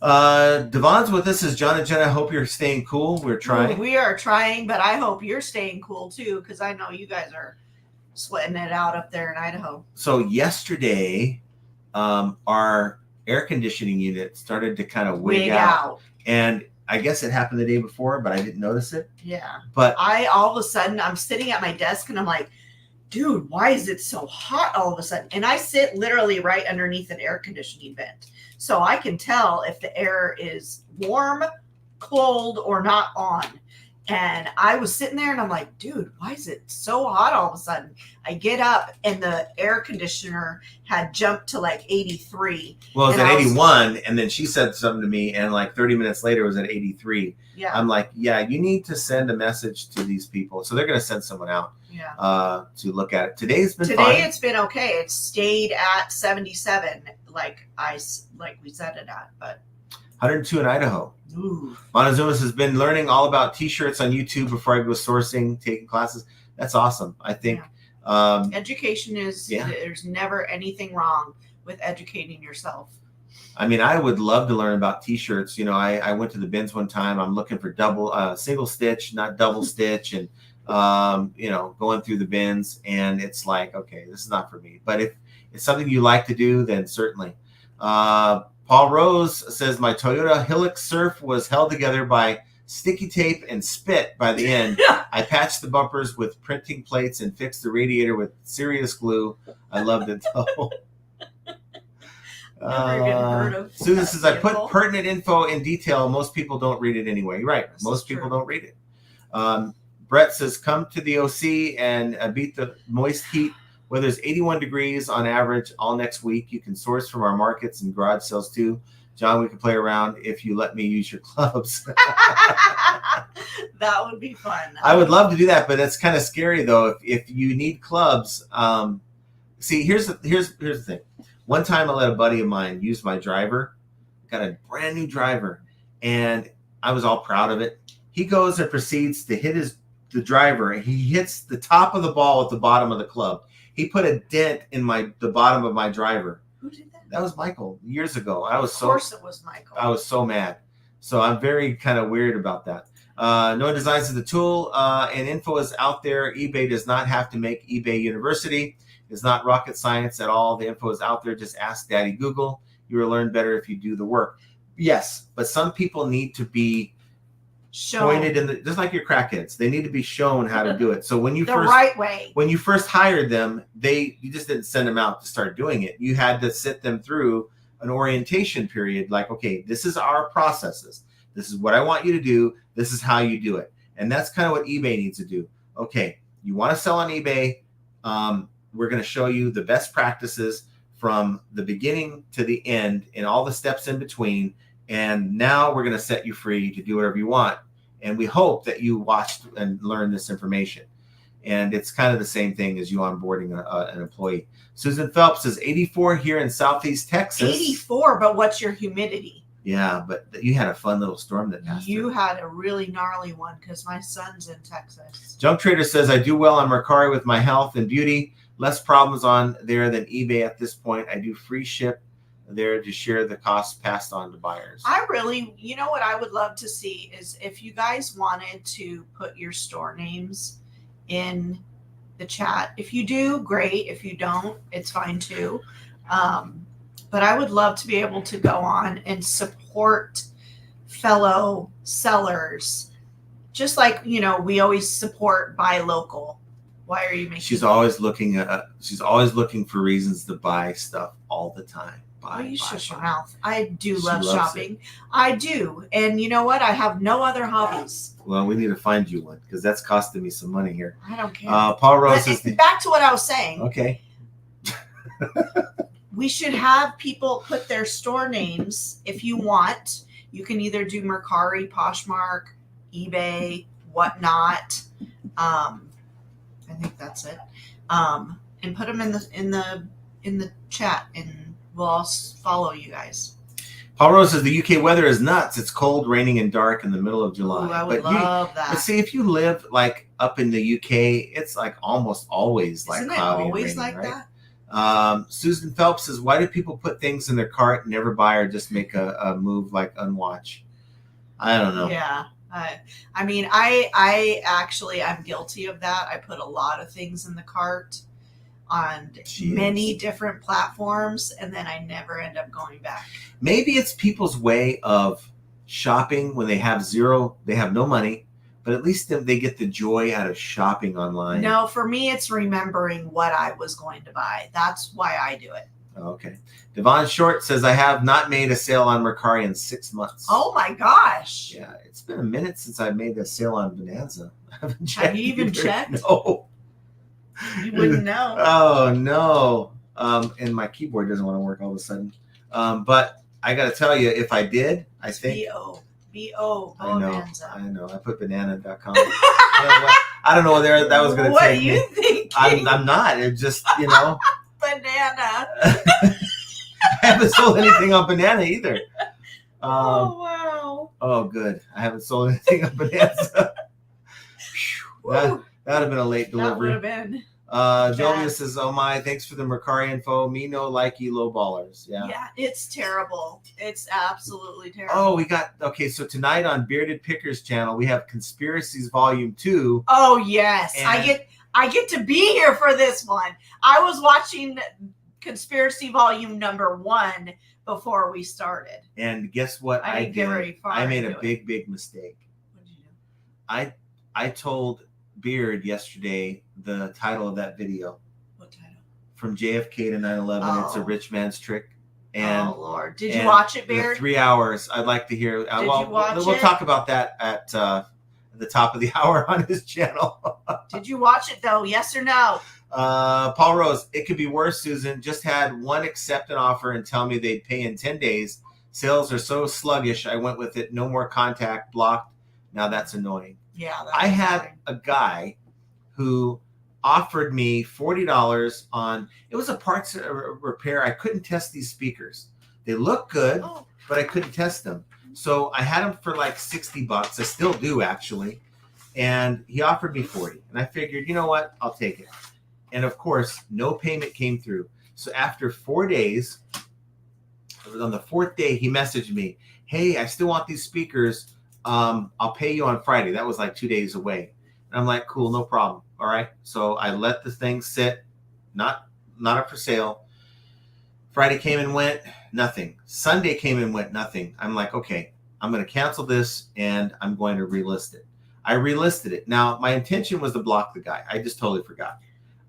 Devon's with us. Is John and Jenna. I hope you're staying cool. We're trying. We are trying, but I hope you're staying cool too, because I know you guys are sweating it out up there in Idaho. So yesterday, our air conditioning unit started to kind of wig out. And I guess it happened the day before, but I didn't notice it. Yeah. But all of a sudden, I'm sitting at my desk and I'm like, dude, why is it so hot all of a sudden? And I sit literally right underneath an air conditioning vent. So I can tell if the air is warm, cold, or not on. And I was sitting there and I'm like, dude, why is it so hot all of a sudden? I get up and the air conditioner had jumped to like 83. Well, it was at 81. And then she said something to me, and like 30 minutes later it was at 83. Yeah. I'm like, yeah, you need to send a message to these people. So they're going to send someone out to look at it. Today it's been okay. It stayed at 77 like we set it at, but 102 in Idaho. Ooh. Montezumas has been learning all about t-shirts on YouTube before I go sourcing, taking classes. That's awesome. I think education is, there's never anything wrong with educating yourself. I mean, I would love to learn about t-shirts. You know, I went to the bins one time. I'm looking for single stitch, not double stitch. And, you know, going through the bins, and it's like, okay, this is not for me. But if it's something you like to do, then certainly. Paul Rose says, my Toyota Hilux Surf was held together by sticky tape and spit by the end. I patched the bumpers with printing plates and fixed the radiator with serious glue. I loved it though. Susan says, I put pertinent info in detail. Most people don't read it anyway. You're right. Most people don't read it. Brett says, come to the OC and beat the moist heat. Weather is 81 degrees on average all next week. You can source from our markets and garage sales too. John, we can play around if you let me use your clubs. That would be fun. I would love to do that, but it's kind of scary though. If you need clubs, see, here's the thing. One time I let a buddy of mine use my driver. Got a brand new driver, and I was all proud of it. He goes and proceeds to hit the driver, and he hits the top of the ball at the bottom of the club. He put a dent in the bottom of my driver. Who did that? That was Michael years ago. Of course it was Michael. I was so mad. So I'm very kind of weird about that. No one designs the tool, and info is out there. eBay does not have to make eBay University. It's not rocket science at all. The info is out there. Just ask Daddy Google. You will learn better if you do the work. Yes, but some people need to be pointed in just like your crackheads. They need to be shown how to do it. So when you right way. When you first hired them, you just didn't send them out to start doing it. You had to sit them through an orientation period. Like, okay, this is our processes. This is what I want you to do. This is how you do it. And that's kind of what eBay needs to do. Okay, you want to sell on eBay. We're going to show you the best practices from the beginning to the end and all the steps in between. And now we're going to set you free to do whatever you want. And we hope that you watched and learned this information. And it's kind of the same thing as you onboarding an employee. Susan Phelps says 84 here in Southeast Texas. 84, but what's your humidity? Yeah, but you had a fun little storm that passed. You had a really gnarly one because my son's in Texas. Junk Trader says, I do well on Mercari with my health and beauty. Less problems on there than eBay at this point. I do free ship there to share the costs passed on to buyers. You know what I would love to see is if you guys wanted to put your store names in the chat. If you do, great. If you don't, it's fine too. But I would love to be able to go on and support fellow sellers. Just like, we always support buy local. Why are you making She's always looking for reasons to buy stuff all the time. You shut your mouth. I do love shopping. I do. And you know what? I have no other hobbies. Well, we need to find you one because that's costing me some money here. I don't care. Paul Rose is back to what I was saying. Okay. We should have people put their store names. If you want, you can either do Mercari, Poshmark, eBay, whatnot. I think that's it. And put them in the chat, and we'll all follow you guys. Paul Rose says the UK weather is nuts. It's cold, raining, and dark in the middle of July. Ooh, I would love that. But see, if you live like up in the UK, it's like almost always like cloudy and raining, like right? that? Susan Phelps says, why do people put things in their cart and never buy or just make a move like unwatch? I don't know. Yeah. I actually, I'm guilty of that. I put a lot of things in the cart on many different platforms, and then I never end up going back. Maybe it's people's way of shopping when they have no money, but at least they get the joy out of shopping online. No, for me, it's remembering what I was going to buy. That's why I do it. Okay. Devon Short says, I have not made a sale on Mercari in 6 months. Oh my gosh. Yeah, it's been a minute since I made a sale on Bonanza. Have you even checked? No. You wouldn't know. Oh, no. And my keyboard doesn't want to work all of a sudden. But I got to tell you, if I did, I think. B-O. Bonanza. I know. I put banana.com. I don't know what that was going to take me. What are you thinking? I'm not. It just, Banana. I haven't sold anything on Banana either. Oh, wow. Oh, good. I haven't sold anything on Bonanza. That would have been a late delivery. That would have been. Julia says, oh my, thanks for the Mercari info. Me no likey low ballers. Yeah, it's terrible. It's absolutely terrible. Oh, so tonight on Bearded Pickers channel, we have Conspiracies Volume 2. Oh, yes. I get to be here for this one. I was watching Conspiracy Volume number 1 before we started. And guess what I did? I made a big mistake. What did you do? I told Beard yesterday the title of that video. What title? From JFK to 9/11. It's a rich man's trick. And oh Lord, did you watch it, Beard? 3 hours. I'd like to hear. Did you watch it? We'll talk about that at the top of the hour on his channel. Did you watch it though? Yes or no? Paul Rose, it could be worse, Susan. Just had one accept an offer and tell me they'd pay in 10 days. Sales are so sluggish. I went with it. No more contact, blocked. Now that's annoying. Yeah. I had a guy who offered me $40 on, it was a parts repair. I couldn't test these speakers. They look good, but I couldn't test them. So I had them for like $60. I still do actually. And he offered me 40. And I figured, you know what? I'll take it. And of course, no payment came through. So after 4 days, on the 4th day, he messaged me, hey, I still want these speakers. I'll pay you on Friday. That was like 2 days away. And I'm like, cool, no problem. All right. So I let the thing sit, not up for sale. Friday came and went, nothing. Sunday came and went, nothing. I'm like, okay, I'm going to cancel this and I'm going to relist it. I relisted it. Now, my intention was to block the guy. I just totally forgot.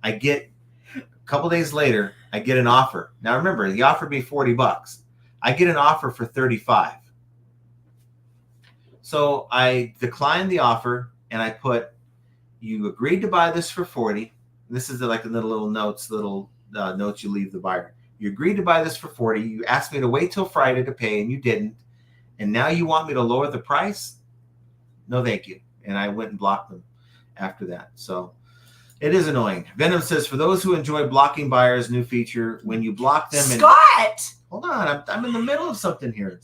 I get a couple days later, I get an offer. Now, remember, he offered me $40. I get an offer for $35. So I declined the offer and I put, you agreed to buy this for 40. This is like the little notes you leave the buyer. You agreed to buy this for 40. You asked me to wait till Friday to pay and you didn't. And now you want me to lower the price? No, thank you. And I went and blocked them after that. So it is annoying. Venom says, for those who enjoy blocking buyers, new feature, when you block them. Scott! Hold on. I'm in the middle of something here.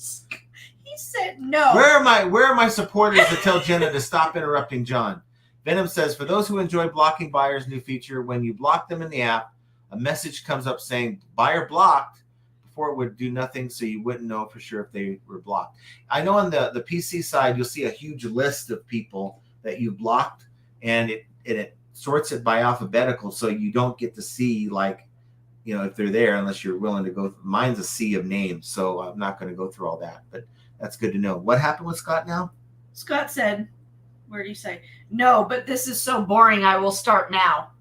He said no. Where are my supporters to tell Jenna to stop interrupting John? Venom says, for those who enjoy blocking buyers, new feature, when you block them in the app, a message comes up saying buyer blocked. Before it would do nothing, so you wouldn't know for sure if they were blocked. I know on the PC side, you'll see a huge list of people that you blocked, and it sorts it by alphabetical, so you don't get to see, like, you know, if they're there unless you're willing to go. Mine's a sea of names, so I'm not going to go through all that, but that's good to know. What happened with Scott now? Scott said, where do you say? No, but this is so boring, I will start now.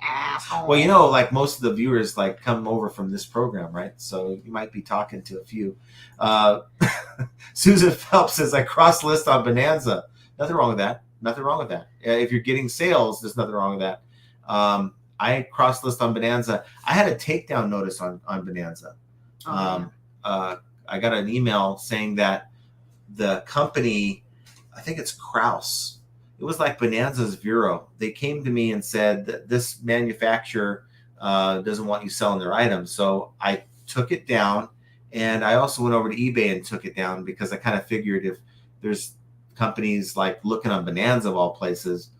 Asshole. Well, you know, like most of the viewers like come over from this program, right? So you might be talking to a few. Susan Phelps says, I cross list on Bonanza. Nothing wrong with that. Nothing wrong with that. If you're getting sales, there's nothing wrong with that. I cross list on Bonanza. I had a takedown notice on Bonanza. I got an email saying that the company, I think it's Kraus. It was like Bonanza's bureau. They came to me and said that this manufacturer doesn't want you selling their items. So I took it down, and I also went over to eBay and took it down because I kind of figured if there's companies like looking on Bonanza of all places,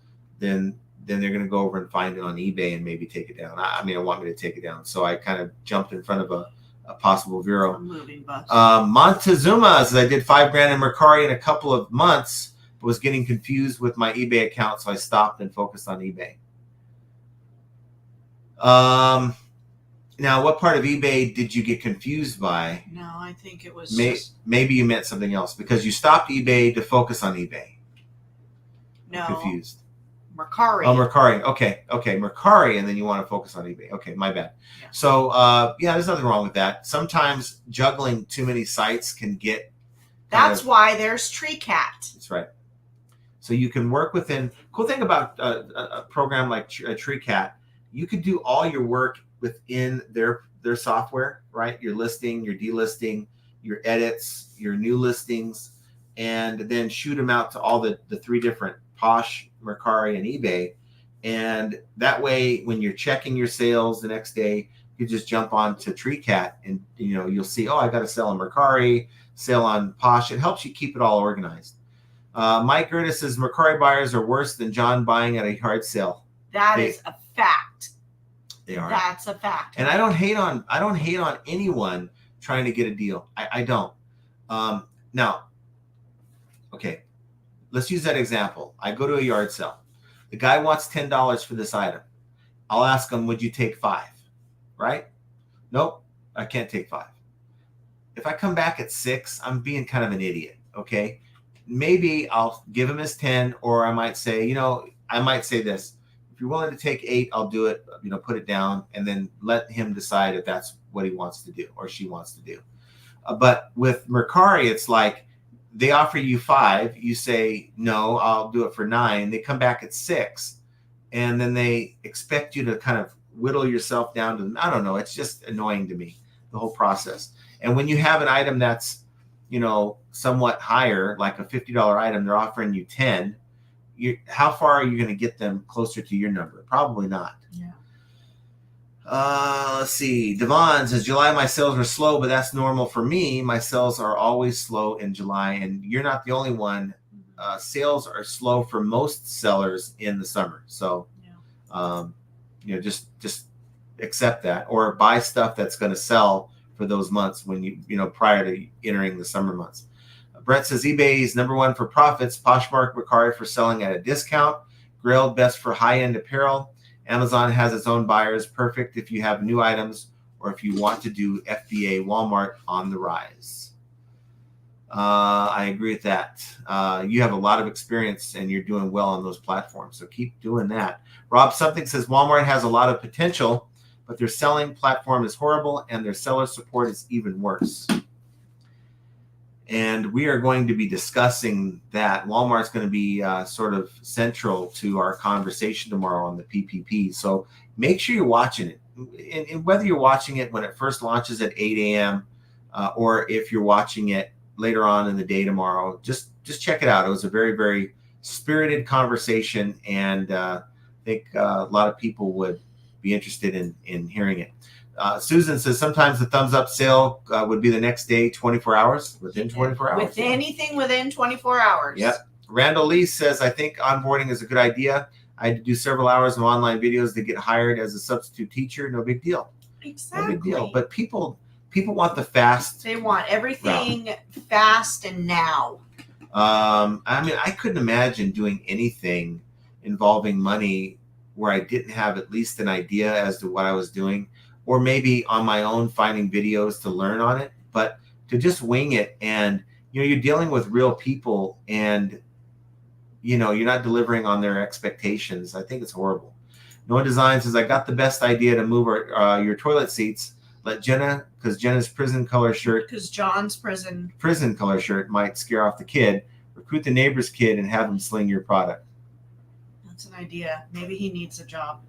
then they're going to go over and find it on eBay and maybe take it down. I want me to take it down. So I kind of jumped in front of a possible bureau. A moving bus. Montezuma says, I did $5,000 in Mercari in a couple of months. Was getting confused with my eBay account, so I stopped and focused on eBay. Now, what part of eBay did you get confused by? No, I think it was maybe you meant something else because you stopped eBay to focus on eBay. No. I'm confused. Mercari. Oh, Mercari. Okay. Mercari, and then you want to focus on eBay. Okay, my bad. Yeah. So, there's nothing wrong with that. Sometimes juggling too many sites can get. That's why there's TreeCat. That's right. So you can work within. Cool thing about a program like TreeCat, you could do all your work within their software, right? Your listing, your delisting, your edits, your new listings, and then shoot them out to all the three different Posh, Mercari, and eBay. And that way, when you're checking your sales the next day, you just jump on to TreeCat, and you'll see, oh, I got to sell on Mercari, sale on Posh. It helps you keep it all organized. Mike Gertis says Mercari buyers are worse than John buying at a yard sale. That is a fact. They are. That's a fact. And I don't hate on anyone trying to get a deal. I don't. Now, okay, let's use that example. I go to a yard sale. The guy wants $10 for this item. I'll ask him, would you take 5? Right? Nope, I can't take 5. If I come back at 6, I'm being kind of an idiot. Okay. Maybe I'll give him his 10, or I might say, this. If you're willing to take 8, I'll do it, put it down, and then let him decide if that's what he wants to do or she wants to do. But with Mercari, it's like they offer you 5. You say, no, I'll do it for 9. They come back at 6, and then they expect you to kind of whittle yourself down to, I don't know. It's just annoying to me, the whole process. And when you have an item that's, somewhat higher, like a $50 item, they're offering you 10. How far are you going to get them closer to your number? Probably not. Yeah. Let's see. Devon says, July, my sales were slow, but that's normal for me. My sales are always slow in July, and you're not the only one. Sales are slow for most sellers in the summer. So, just accept that, or buy stuff that's going to sell for those months when prior to entering the summer months. Brett says eBay is number 1 for profits. Poshmark, Mercari for selling at a discount. Grailed best for high-end apparel. Amazon has its own buyers. Perfect if you have new items or if you want to do FBA. Walmart on the rise. I agree with that. You have a lot of experience and you're doing well on those platforms, so keep doing that. Rob Something says Walmart has a lot of potential, but their selling platform is horrible and their seller support is even worse. And we are going to be discussing that. Walmart's going to be sort of central to our conversation tomorrow on the PPP. So make sure you're watching it. And whether you're watching it when it first launches at 8 a.m. Or if you're watching it later on in the day tomorrow, just check it out. It was a very, very spirited conversation, and I think a lot of people would be interested in hearing it. Susan says sometimes the thumbs up sale would be the next day, 24 hours, within 24 hours. With anything within 24 hours. Yep. Randall Lee says, I think onboarding is a good idea. I had to do several hours of online videos to get hired as a substitute teacher. No big deal. Exactly. No big deal. But people want the fast. They want everything fast and now. I mean, I couldn't imagine doing anything involving money where I didn't have at least an idea as to what I was doing, or maybe on my own finding videos to learn on it. But to just wing it, and you're dealing with real people, and you're not delivering on their expectations. I think it's horrible. Noah Design says, I got the best idea to move your toilet seats. Let Jenna, because Jenna's prison color shirt. Because John's prison color shirt might scare off the kid. Recruit the neighbor's kid and have him sling your product. That's an idea. Maybe he needs a job.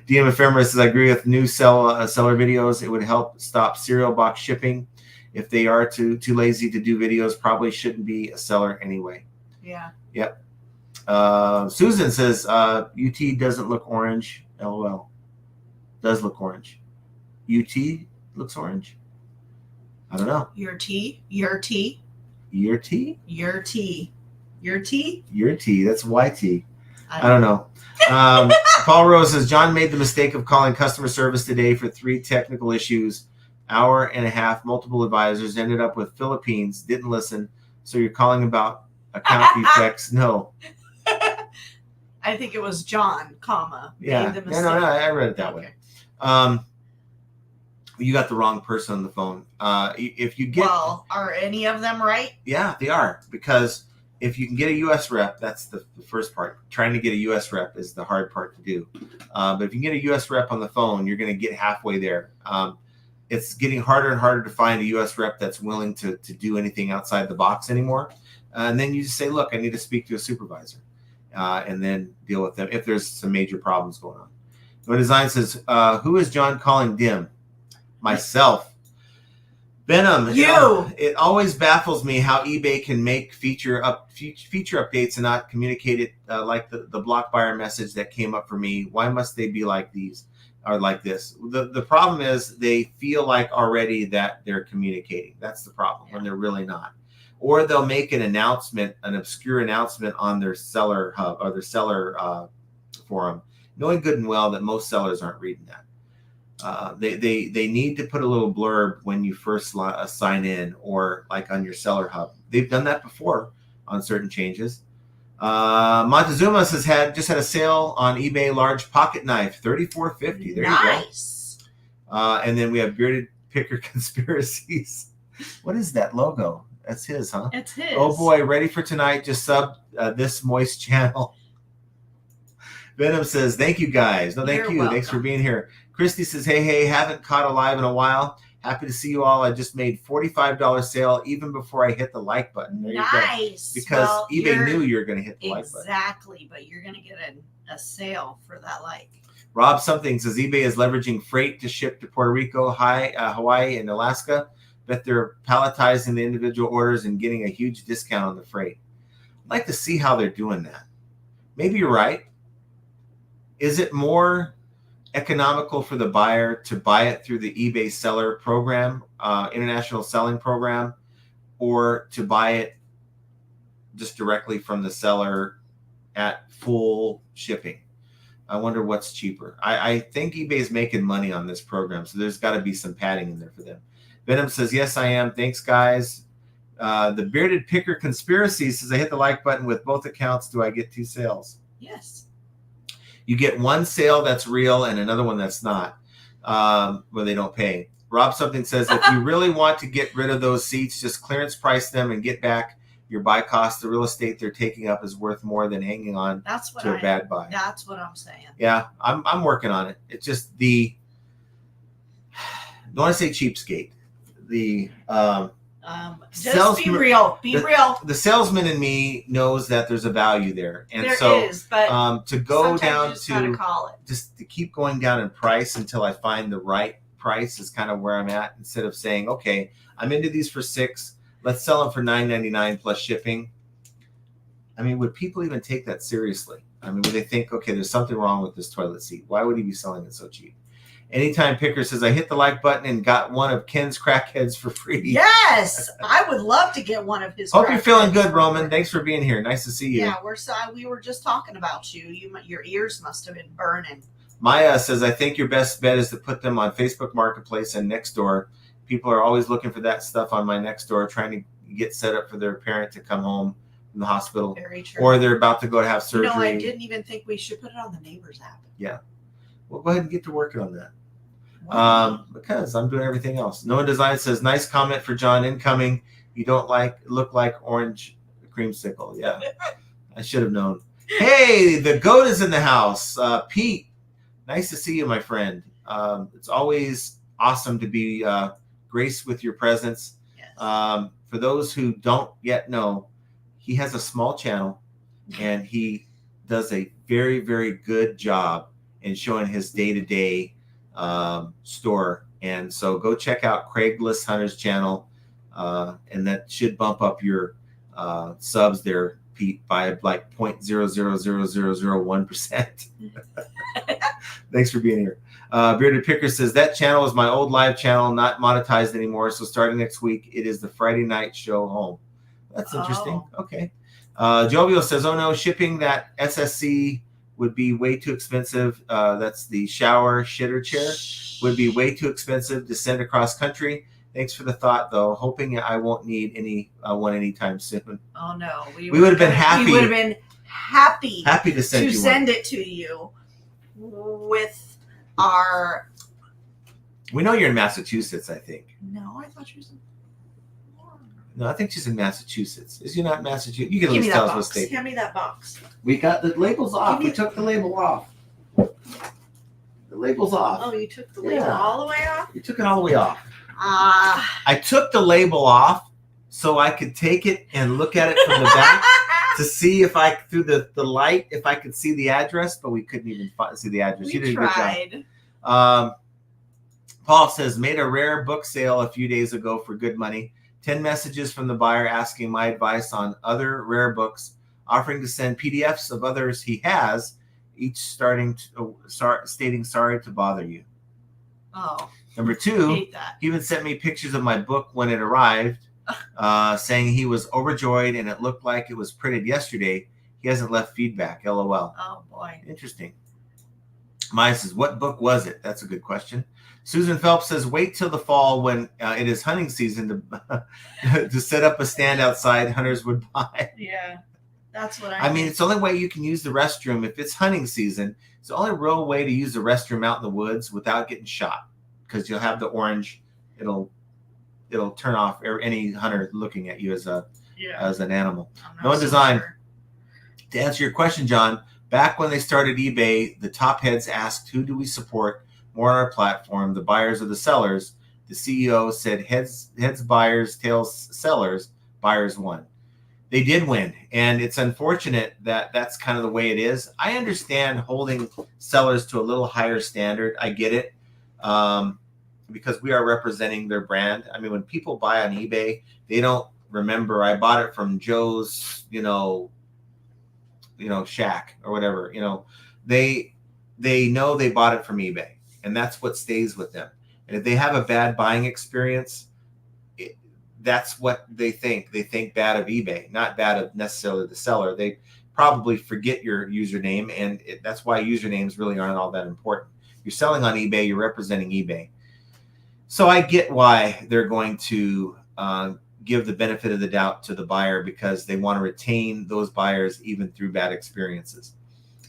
DM Ephemera says, I agree with new seller videos. It would help stop cereal box shipping. If they are too lazy to do videos, probably shouldn't be a seller anyway. Yeah. Yep. Susan says, UT doesn't look orange. LOL. Does look orange. UT looks orange. I don't know. Your tea. Your tea? That's YT. I don't know. Paul Rose says, John made the mistake of calling customer service today for 3 technical issues. Hour and a half, multiple advisors, ended up with Philippines, didn't listen. So you're calling about account defects? No. I think it was John, yeah. made the mistake. No, I read it that way. You got the wrong person on the phone. If you get, well, are any of them right? Yeah, they are, because if you can get a U.S. rep, that's the first part. Trying to get a U.S. rep is the hard part to do. But if you can get a U.S. rep on the phone, you're going to get halfway there. It's getting harder and harder to find a U.S. rep that's willing to do anything outside the box anymore. And then you just say, look, I need to speak to a supervisor, and then deal with them if there's some major problems going on. No Design says, who is John calling dim? Myself. Venom. It always baffles me how eBay can make feature updates and not communicate it like the block buyer message that came up for me. Why must they be like these or like this? The problem is they feel like already that they're communicating. That's the problem, when they're really not. Or they'll make an announcement, an obscure announcement on their seller hub or their seller forum, knowing good and well that most sellers aren't reading that. They need to put a little blurb when you first sign in, or like on your seller hub. They've done that before on certain changes. Montezuma says just had a sale on eBay, large pocket knife, $34.50. There you go. Nice. And then we have Bearded Picker Conspiracies. What is that logo? That's his, huh? It's his. Oh boy, ready for tonight. Just sub this moist channel. Venom says, thank you guys. No, thank you. Welcome. Thanks for being here. Christy says, hey, haven't caught a live in a while. Happy to see you all. I just made $45 sale even before I hit the like button. There nice. You go. Because eBay knew you were going to hit the like button. Exactly, but you're going to get a sale for that like. Rob Something says, eBay is leveraging freight to ship to Puerto Rico, Hawaii, and Alaska. Bet they're palletizing the individual orders and getting a huge discount on the freight. I'd like to see how they're doing that. Maybe you're right. Is it more economical for the buyer to buy it through the eBay seller program, international selling program, or to buy it just directly from the seller at full shipping? I wonder what's cheaper. I think eBay is making money on this program, so there's got to be some padding in there for them. Venom says, yes, I am. Thanks, guys. The Bearded Picker Conspiracy says, I hit the like button with both accounts. Do I get 2 sales? Yes. You get 1 sale that's real and another one that's not, where they don't pay. Rob Something says, if you really want to get rid of those seats, just clearance price them and get back your buy cost. The real estate they're taking up is worth more than hanging on to a bad buy. That's what I'm saying. Yeah, I'm working on it. It's just don't want to say cheapskate. Just be real. Be real. The salesman in me knows that there's a value there, and There so is, but to go down to call it. just to keep going down in price until I find the right price is kind of where I'm at. Instead of saying, okay, I'm into these for $6, let's sell them for $9.99 plus shipping. I mean, would people even take that seriously? I mean, would they think, okay, there's something wrong with this toilet seat? Why would he be selling it so cheap? Anytime Picker says, I hit the like button and got one of Ken's crackheads for free. Yes, I would love to get one of his. Hope you're feeling good, Roman. Thanks for being here. Nice to see you. Yeah, we were just talking about you. Your ears must have been burning. Maya says, I think your best bet is to put them on Facebook Marketplace and Nextdoor. People are always looking for that stuff on my Nextdoor, trying to get set up for their parent to come home from the hospital. Very true. Or they're about to go to have surgery. No, I didn't even think we should put it on the Neighbors app. Yeah. Well, go ahead and get to working on that. Wow. Because I'm doing everything else. Noah Design says, nice comment for John incoming. You don't look like orange creamsicle. Yeah. I should have known. Hey, the goat is in the house. Pete, nice to see you, my friend. It's always awesome to be graced with your presence. Yes. For those who don't yet know, he has a small channel and he does a very, very good job in showing his day-to-day store. And so go check out Craigslist Hunter's channel. And that should bump up your subs there, Pete, by like 0.00001%. Thanks for being here. Bearded Picker says, that channel is my old live channel, not monetized anymore. So starting next week, it is the Friday night show home. That's interesting. Oh. Okay. Jovial says, oh no, shipping that SSC would be way too expensive. That's the shower shitter chair. Would be way too expensive to send across country. Thanks for the thought, though. Hoping I won't need one anytime soon. Oh no, we would have been happy. We would have been happy to send it to you with our. We know you're in Massachusetts, I think. No, I thought you was in. No, I think she's in Massachusetts. Is you not in Massachusetts? You can at Give least me tell that us what box. state. Hand me that box. We got the labels off. We took the label off. The label's off. Oh, you took the label all the way off? You took it all the way off. I took the label off so I could take it and look at it from the back to see if I, through the light, if I could see the address, but we couldn't even see the address. You did a good job. Paul says, made a rare book sale a few days ago for good money. 10 messages from the buyer asking my advice on other rare books, offering to send PDFs of others he has, each stating sorry to bother you. Oh. Number 2, hate that. He even sent me pictures of my book when it arrived, saying he was overjoyed and it looked like it was printed yesterday. He hasn't left feedback. LOL. Oh, boy. Interesting. Maya says, what book was it? That's a good question. Susan Phelps says, wait till the fall when it is hunting season to set up a stand outside hunters would buy. Yeah, that's what I mean, it's the only way you can use the restroom. If it's hunting season, it's the only real way to use the restroom out in the woods without getting shot, because you'll have the orange. It'll turn off any hunter looking at you as an animal. No design. Sure. To answer your question, John, back when they started eBay, the top heads asked, who do we support more on our platform, the buyers or the sellers? The CEO said heads buyers, tails sellers, buyers won. They did win, and it's unfortunate that that's kind of the way it is. I understand holding sellers to a little higher standard. I get it, because we are representing their brand. I mean, when people buy on eBay, they don't remember I bought it from Joe's, shack or whatever. They know they bought it from eBay. And that's what stays with them. And if they have a bad buying experience, that's what they think. They think bad of eBay, not bad of necessarily the seller. They probably forget your username, and that's why usernames really aren't all that important. You're selling on eBay, you're representing eBay. So I get why they're going to give the benefit of the doubt to the buyer, because they want to retain those buyers even through bad experiences.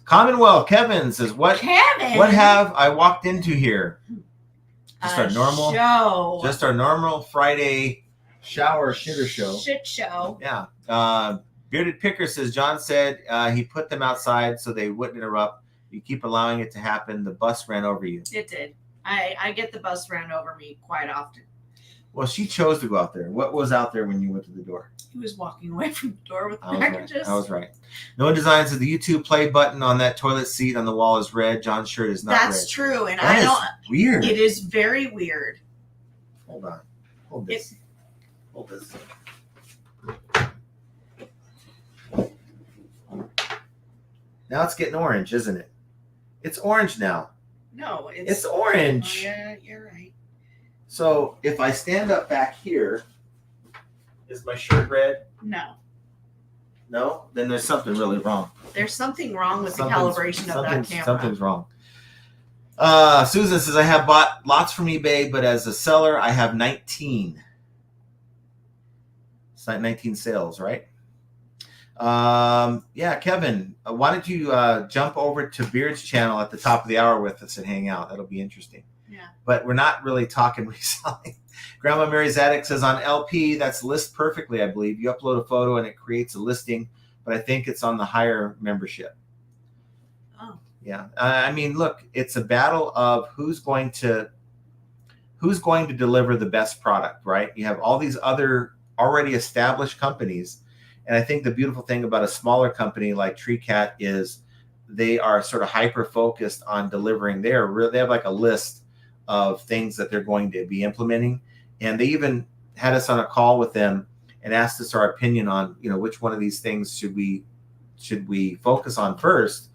Commonwealth Kevin says, what have I walked into here? Just our normal Friday shower shitter show. Shit show. Yeah. Bearded Picker says, John said he put them outside so they wouldn't interrupt. You keep allowing it to happen. The bus ran over you. It did. I get the bus ran over me quite often. Well, she chose to go out there. What was out there when you went to the door? He was walking away from the door with I was packages. Right. I was right. No design says the YouTube play button on that toilet seat on the wall is red. John's shirt is not red. That's true, and that I don't. Weird. It is very weird. Hold on. Hold this. Hold this. Now it's getting orange, isn't it? It's orange now. No, it's orange. Oh, yeah, you're right. So if I stand up back here, is my shirt red? No. No? Then there's something really wrong. There's something wrong with the calibration of that camera. Something's wrong. Susan says, I have bought lots from eBay, but as a seller, I have 19. It's like 19 sales, right? Yeah, Kevin, why don't you jump over to Beard's channel at the top of the hour with us and hang out? That'll be interesting. Yeah. But we're not really talking reselling. Grandma Mary's Attic says on LP, that's list perfectly, I believe. You upload a photo and it creates a listing, but I think it's on the higher membership. Oh. Yeah. I mean, look, it's a battle of who's going to deliver the best product, right? You have all these other already established companies. And I think the beautiful thing about a smaller company like TreeCat is they are sort of hyper-focused on delivering. They have like a list of things that they're going to be implementing. And they even had us on a call with them and asked us our opinion on, which one of these things should we focus on first.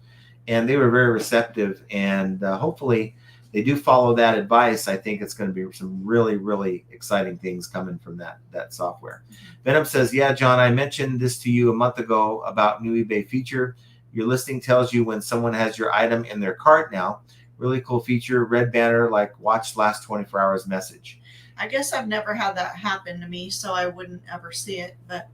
And they were very receptive. And hopefully they do follow that advice. I think it's going to be some really, really exciting things coming from that software. Venom says, yeah, John, I mentioned this to you a month ago about new eBay feature. Your listing tells you when someone has your item in their cart now. Really cool feature, red banner, like watch last 24 hours message. I guess I've never had that happen to me, so I wouldn't ever see it. But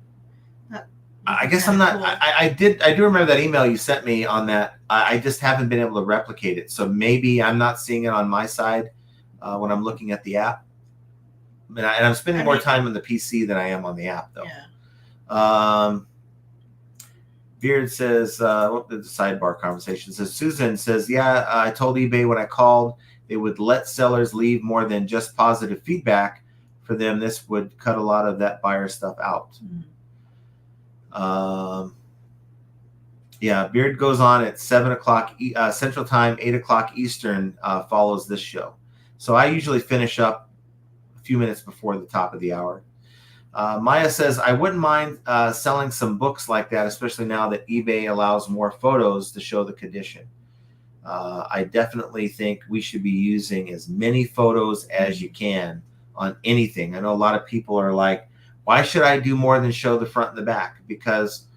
I guess I'm not. Cool. I do remember that email you sent me on that. I just haven't been able to replicate it. So maybe I'm not seeing it on my side when I'm looking at the app. And I'm spending more time on the PC than I am on the app, though. Yeah. Beard says, the sidebar conversation says, Susan says, yeah, I told eBay when I called, they would let sellers leave more than just positive feedback for them. This would cut a lot of that buyer stuff out. Mm-hmm. Yeah, Beard goes on at 7 o'clock Central Time, 8 o'clock Eastern follows this show. So I usually finish up a few minutes before the top of the hour. Maya says, I wouldn't mind selling some books like that, especially now that eBay allows more photos to show the condition. I definitely think we should be using as many photos as you can on anything. I know a lot of people are like, why should I do more than show the front and the back? Because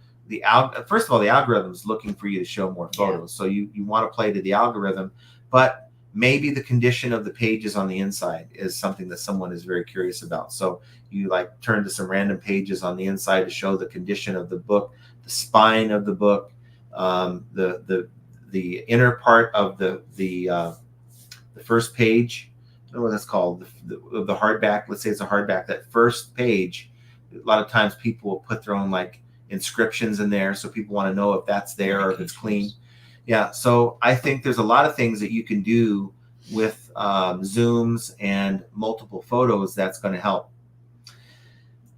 first of all, the algorithm is looking for you to show more photos. Yeah. So you want to play to the algorithm, but maybe the condition of the pages on the inside is something that someone is very curious about. So you like turn to some random pages on the inside to show the condition of the book, the spine of the book, the inner part of the first page. I don't know what that's called. The hardback. Let's say it's a hardback. That first page, a lot of times people will put their own like inscriptions in there, so people want to know if that's there or if it's clean. Yeah, so I think there's a lot of things that you can do with zooms and multiple photos that's going to help.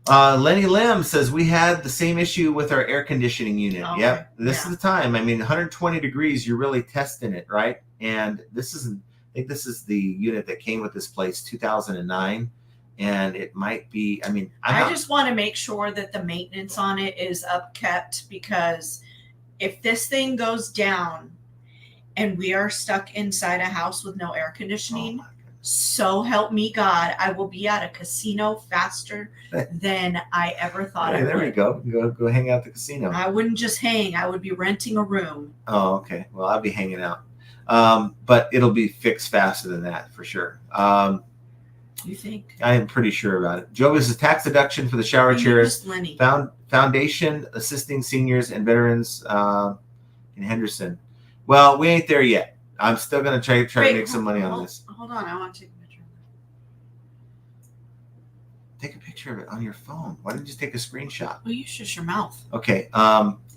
Lenny Lim says, we had the same issue with our air conditioning unit. Okay. Yep, this is the time. I mean, 120 degrees, you're really testing it, right? And I think this is the unit that came with this place, 2009. And it might be, I just want to make sure that the maintenance on it is upkept, because if this thing goes down and we are stuck inside a house with no air conditioning, so help me God, I will be at a casino faster than I ever thought I would. There we go. Go hang out at the casino. I wouldn't just hang. I would be renting a room. Oh, okay. Well, I'll be hanging out. But it'll be fixed faster than that for sure. You think? I am pretty sure about it. Joe, this is tax deduction for the shower chairs. Foundation assisting seniors and veterans in Henderson. Well, we ain't there yet. I'm still going to try to make some money on this. Hold on. I want to take a picture of it. Take a picture of it on your phone. Why don't you just take a screenshot? Well, you shush your mouth. Okay.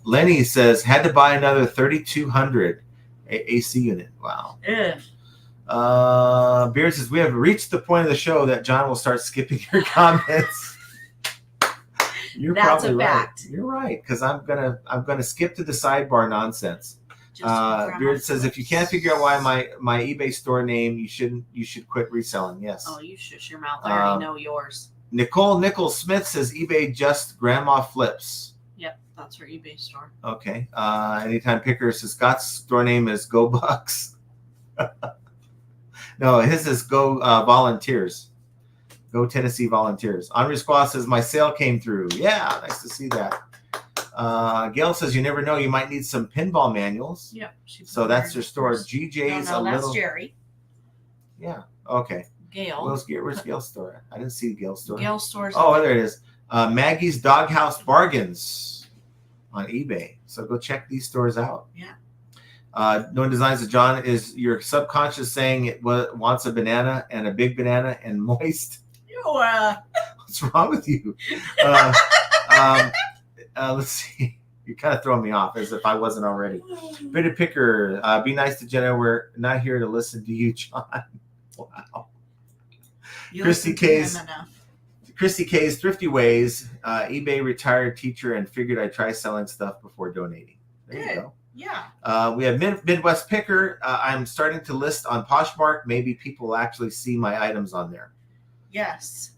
Lenny says, had to buy another 3200 AC unit. Wow. Ugh. Beard says, we have reached the point of the show that John will start skipping your comments. You're That's probably a right. fact. You're right, because I'm gonna skip to the sidebar nonsense. Beard says, if you can't figure out why my eBay store name, you should quit reselling. Yes. Oh, you shush your mouth. I already know yours. Nicole Nichols Smith says eBay just grandma flips. Yep, that's her eBay store. Okay. Anytime Picker says Scott's store name is Go Bucks. No, his is Go Volunteers. Go Tennessee Volunteers. Henri Squaw says my sale came through. Yeah, nice to see that. Gail says you never know, you might need some pinball manuals. Yep. So that's your store. GJ's no, a that's little. Jerry. Yeah. Okay. Gail. Where's Gail's store? I didn't see Gail's store. Gail's store. Oh, there it is. Maggie's Doghouse Bargains on eBay. So go check these stores out. Yeah. No One Designs of John is your subconscious saying it wants a banana and a big banana and moist. What's wrong with you? Let's see. You're kind of throwing me off as if I wasn't already. Bitter Picker, be nice to Jenna. We're not here to listen to you, John. Wow. Christy K's Thrifty Ways, eBay retired teacher and figured I'd try selling stuff before donating. There you go. Yeah. We have Midwest Picker. I'm starting to list on Poshmark. Maybe people will actually see my items on there. Yes.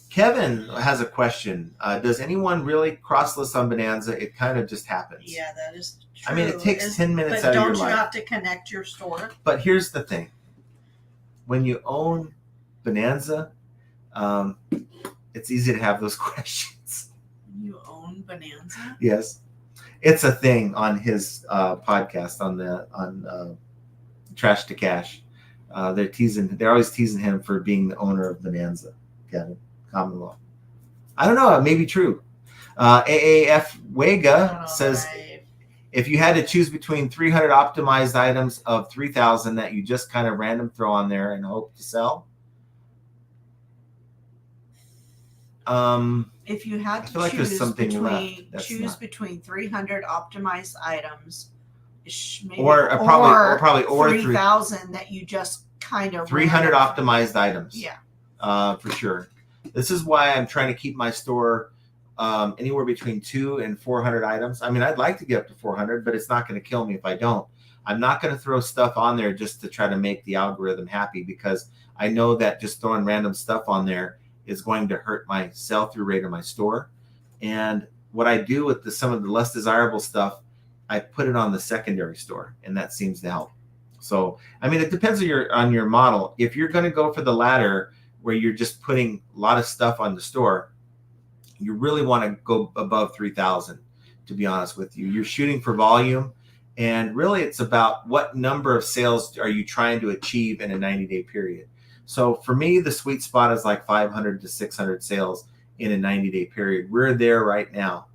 Kevin has a question. Does anyone really cross list on Bonanza? It kind of just happens. Yeah, that is true. I mean, it takes 10 minutes but out of your life. don't you have to connect your store? But here's the thing. When you own Bonanza, it's easy to have those questions. You own Bonanza? Yes. It's a thing on his podcast on Trash to Cash. They're always teasing him for being the owner of Bonanza, Kevin. Common law. I don't know. It may be true. AAF Wega says, if you had to choose between 300 optimized items of 3,000 that you just kind of random throw on there and hope to sell. If you had to like choose between 300 optimized items, maybe, or 3,000 that you just kind of 300 optimized items. Yeah. For sure. This is why I'm trying to keep my store anywhere between 200 and 400 items. I mean, I'd like to get up to 400, but it's not going to kill me if I don't. I'm not going to throw stuff on there just to try to make the algorithm happy, because I know that just throwing random stuff on there is going to hurt my sell-through rate of my store. And what I do with some of the less desirable stuff, I put it on the secondary store, and that seems to help. So, I mean, it depends on your model. If you're going to go for the latter, where you're just putting a lot of stuff on the store, you really want to go above 3,000, to be honest with you. You're shooting for volume, and really it's about what number of sales are you trying to achieve in a 90-day period. So for me, the sweet spot is like 500 to 600 sales in a 90-day period. We're there right now.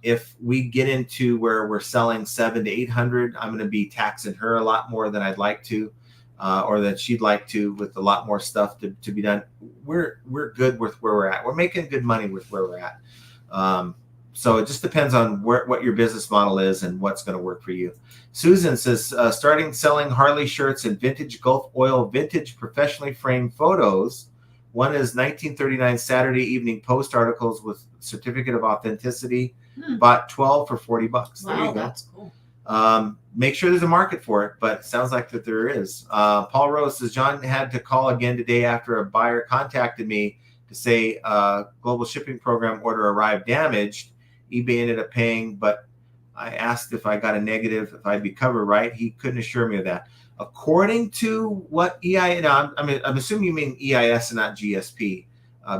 If we get into where we're selling 700 to 800, I'm going to be taxing her a lot more than I'd like to. Or that she'd like to, with a lot more stuff to be done. We're good with where we're at. We're making good money with where we're at. So it just depends on what your business model is and what's going to work for you. Susan says, starting selling Harley shirts and vintage Gulf Oil vintage professionally framed photos. One is 1939 Saturday Evening Post articles with certificate of authenticity. Bought 12 for $40. Wow, there you go. That's cool. Make sure there's a market for it, but it sounds like that there is. Paul Rose says, John had to call again today after a buyer contacted me to say global shipping program order arrived damaged. eBay ended up paying, but I asked if I got a negative, if I'd be covered, right? He couldn't assure me of that. According to what I'm assuming you mean EIS and not GSP,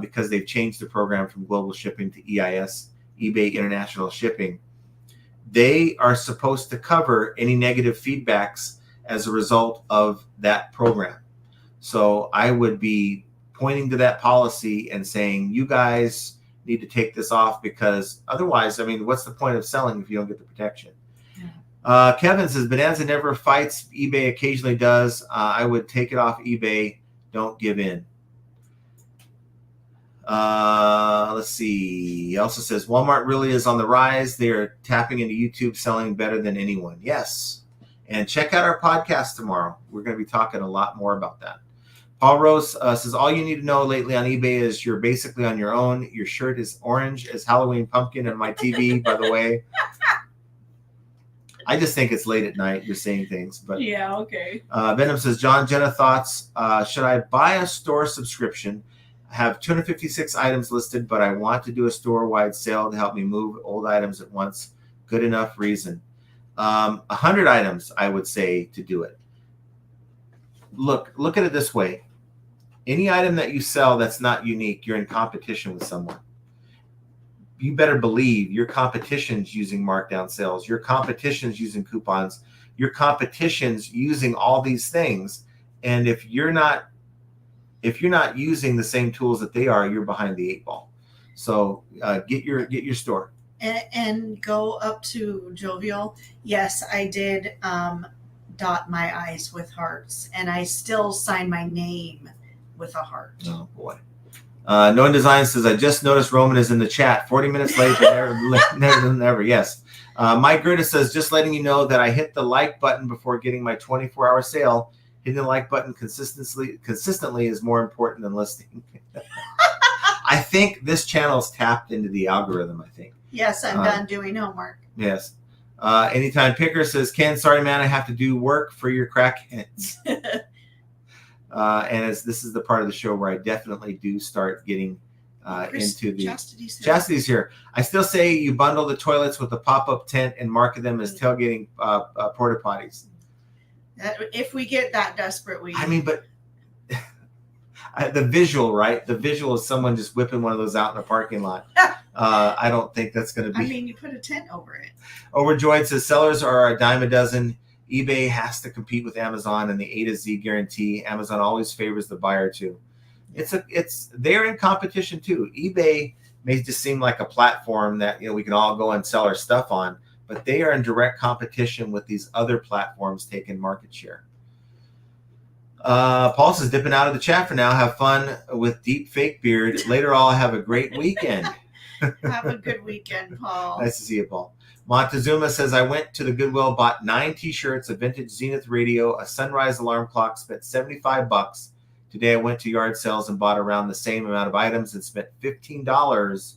because they've changed the program from global shipping to EIS, eBay International Shipping. They are supposed to cover any negative feedbacks as a result of that program. So I would be pointing to that policy and saying, you guys need to take this off, because otherwise, I mean, what's the point of selling if you don't get the protection? Kevin says, Bonanza never fights. eBay occasionally does. I would take it off eBay. Don't give in. Let's see. He also says Walmart really is on the rise. They are tapping into YouTube, selling better than anyone. Yes. And check out our podcast tomorrow. We're going to be talking a lot more about that. Paul Rose says, all you need to know lately on eBay is you're basically on your own. Your shirt is orange as Halloween pumpkin on my TV, by the way. I just think it's late at night. You're saying things. But yeah, okay. Venom says, John, Jenna, thoughts. Should I buy a store subscription? I have 256 items listed, but I want to do a store-wide sale to help me move old items at once. Good enough reason. 100 items, I would say, to do it. Look at it this way. Any item that you sell that's not unique, you're in competition with someone. You better believe your competition's using markdown sales. Your competition's using coupons. Your competition's using all these things. And if you're not using the same tools that they are, you're behind the 8 ball. So get your store. And go up to Jovial. Yes, I did dot my I's with hearts, and I still sign my name with a heart. Oh boy. No One Design says, I just noticed Roman is in the chat. 40 minutes late, but never. Yes. Mike Gerda says, just letting you know that I hit the like button before getting my 24-hour sale. Hitting the like button consistently is more important than listing. I think this channel's tapped into the algorithm, I think. Yes, I'm done doing homework. Yes. Anytime Picker says, Ken, sorry, man, I have to do work for your crackheads. And this is the part of the show where I definitely do start getting into the Chastity's here. I still say you bundle the toilets with a pop-up tent and market them as tailgating porta potties. If we get that desperate, we. I mean, but the visual, right? The visual of someone just whipping one of those out in a parking lot. I don't think that's going to be. I mean, you put a tent over it. Overjoyed says sellers are a dime a dozen. eBay has to compete with Amazon and the A to Z guarantee. Amazon always favors the buyer too. They're in competition too. eBay may just seem like a platform that we can all go and sell our stuff on, but they are in direct competition with these other platforms taking market share. Paul says, dipping out of the chat for now. Have fun with deep fake beard. Later, I'll have a great weekend. Have a good weekend, Paul. Nice to see you, Paul. Montezuma says, I went to the Goodwill, bought 9 T-shirts, a vintage Zenith radio, a sunrise alarm clock, spent $75. Today I went to yard sales and bought around the same amount of items and spent $15.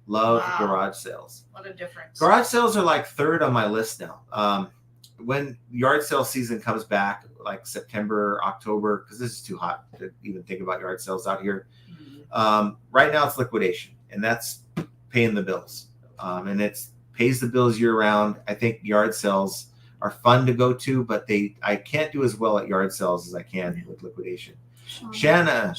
Love garage sales. What a difference. Garage sales are like third on my list now. When yard sale season comes back, like September, October, because this is too hot to even think about yard sales out here. Right now it's liquidation, and that's paying the bills. And it's pays the bills year round. I think yard sales are fun to go to, but I can't do as well at yard sales as I can with liquidation. Shanna.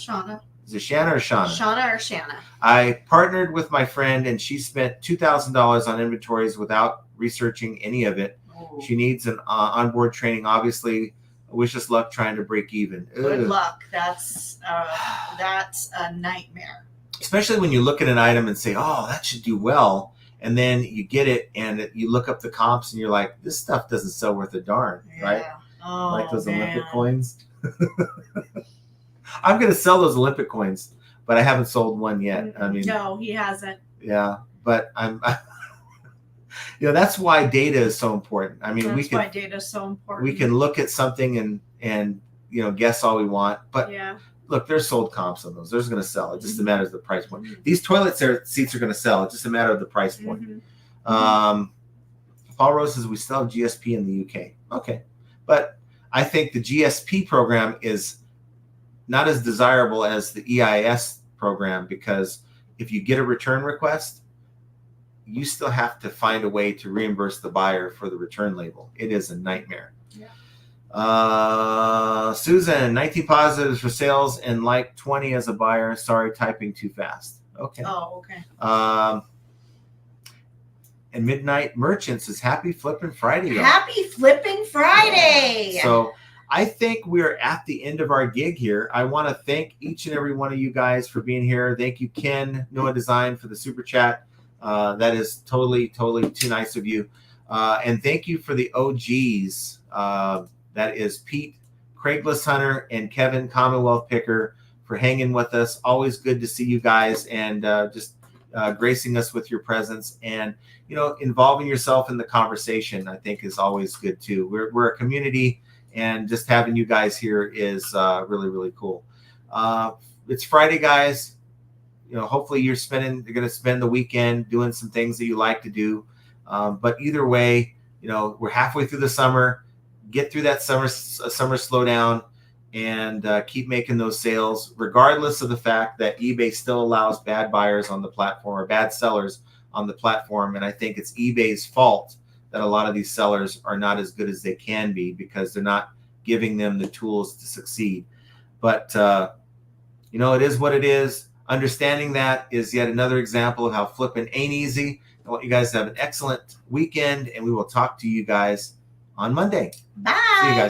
Is it Shanna or Shauna? Shauna or Shanna. I partnered with my friend, and she spent $2,000 on inventories without researching any of it. Oh. She needs an onboard training, obviously. Wish us luck trying to break even. Good luck. That's a nightmare. Especially when you look at an item and say, oh, that should do well. And then you get it and you look up the comps and you're like, this stuff doesn't sell worth a darn, right? Oh, like those Olympic coins. I'm going to sell those Olympic coins, but I haven't sold one yet. I mean, no, he hasn't. Yeah, but that's why data is so important. I mean, why data is so important. We can look at something and guess all we want, but look, there's sold comps on those. There's going to sell. It just matters the price point. These toilet seats are going to sell. It's just a matter of the price point. Paul Rose says we still have GSP in the UK. Okay, but I think the GSP program is not as desirable as the EIS program, because if you get a return request, you still have to find a way to reimburse the buyer for the return label. It is a nightmare. Susan, 19 positives for sales and like 20 as a buyer. Sorry, typing too fast. Okay. Oh, okay. And Midnight Merchants is happy flipping Friday. Happy flipping Friday. So I think we're at the end of our gig here. I want to thank each and every one of you guys for being here. Thank you, Ken, Noah Design, for the super chat. That is totally too nice of you. And thank you for the OGs. That is Pete, Craigless Hunter, and Kevin, Commonwealth Picker, for hanging with us. Always good to see you guys, and just gracing us with your presence, and involving yourself in the conversation, I think, is always good too. We're a community, and just having you guys here is really, really cool. It's Friday, guys. Hopefully you're going to spend the weekend doing some things that you like to do. But either way, we're halfway through the summer. Get through that summer slowdown, and keep making those sales, regardless of the fact that eBay still allows bad buyers on the platform or bad sellers on the platform. And I think it's eBay's fault that a lot of these sellers are not as good as they can be, because they're not giving them the tools to succeed. But, it is what it is. Understanding that is yet another example of how flipping ain't easy. I want you guys to have an excellent weekend, and we will talk to you guys on Monday. Bye. See you guys.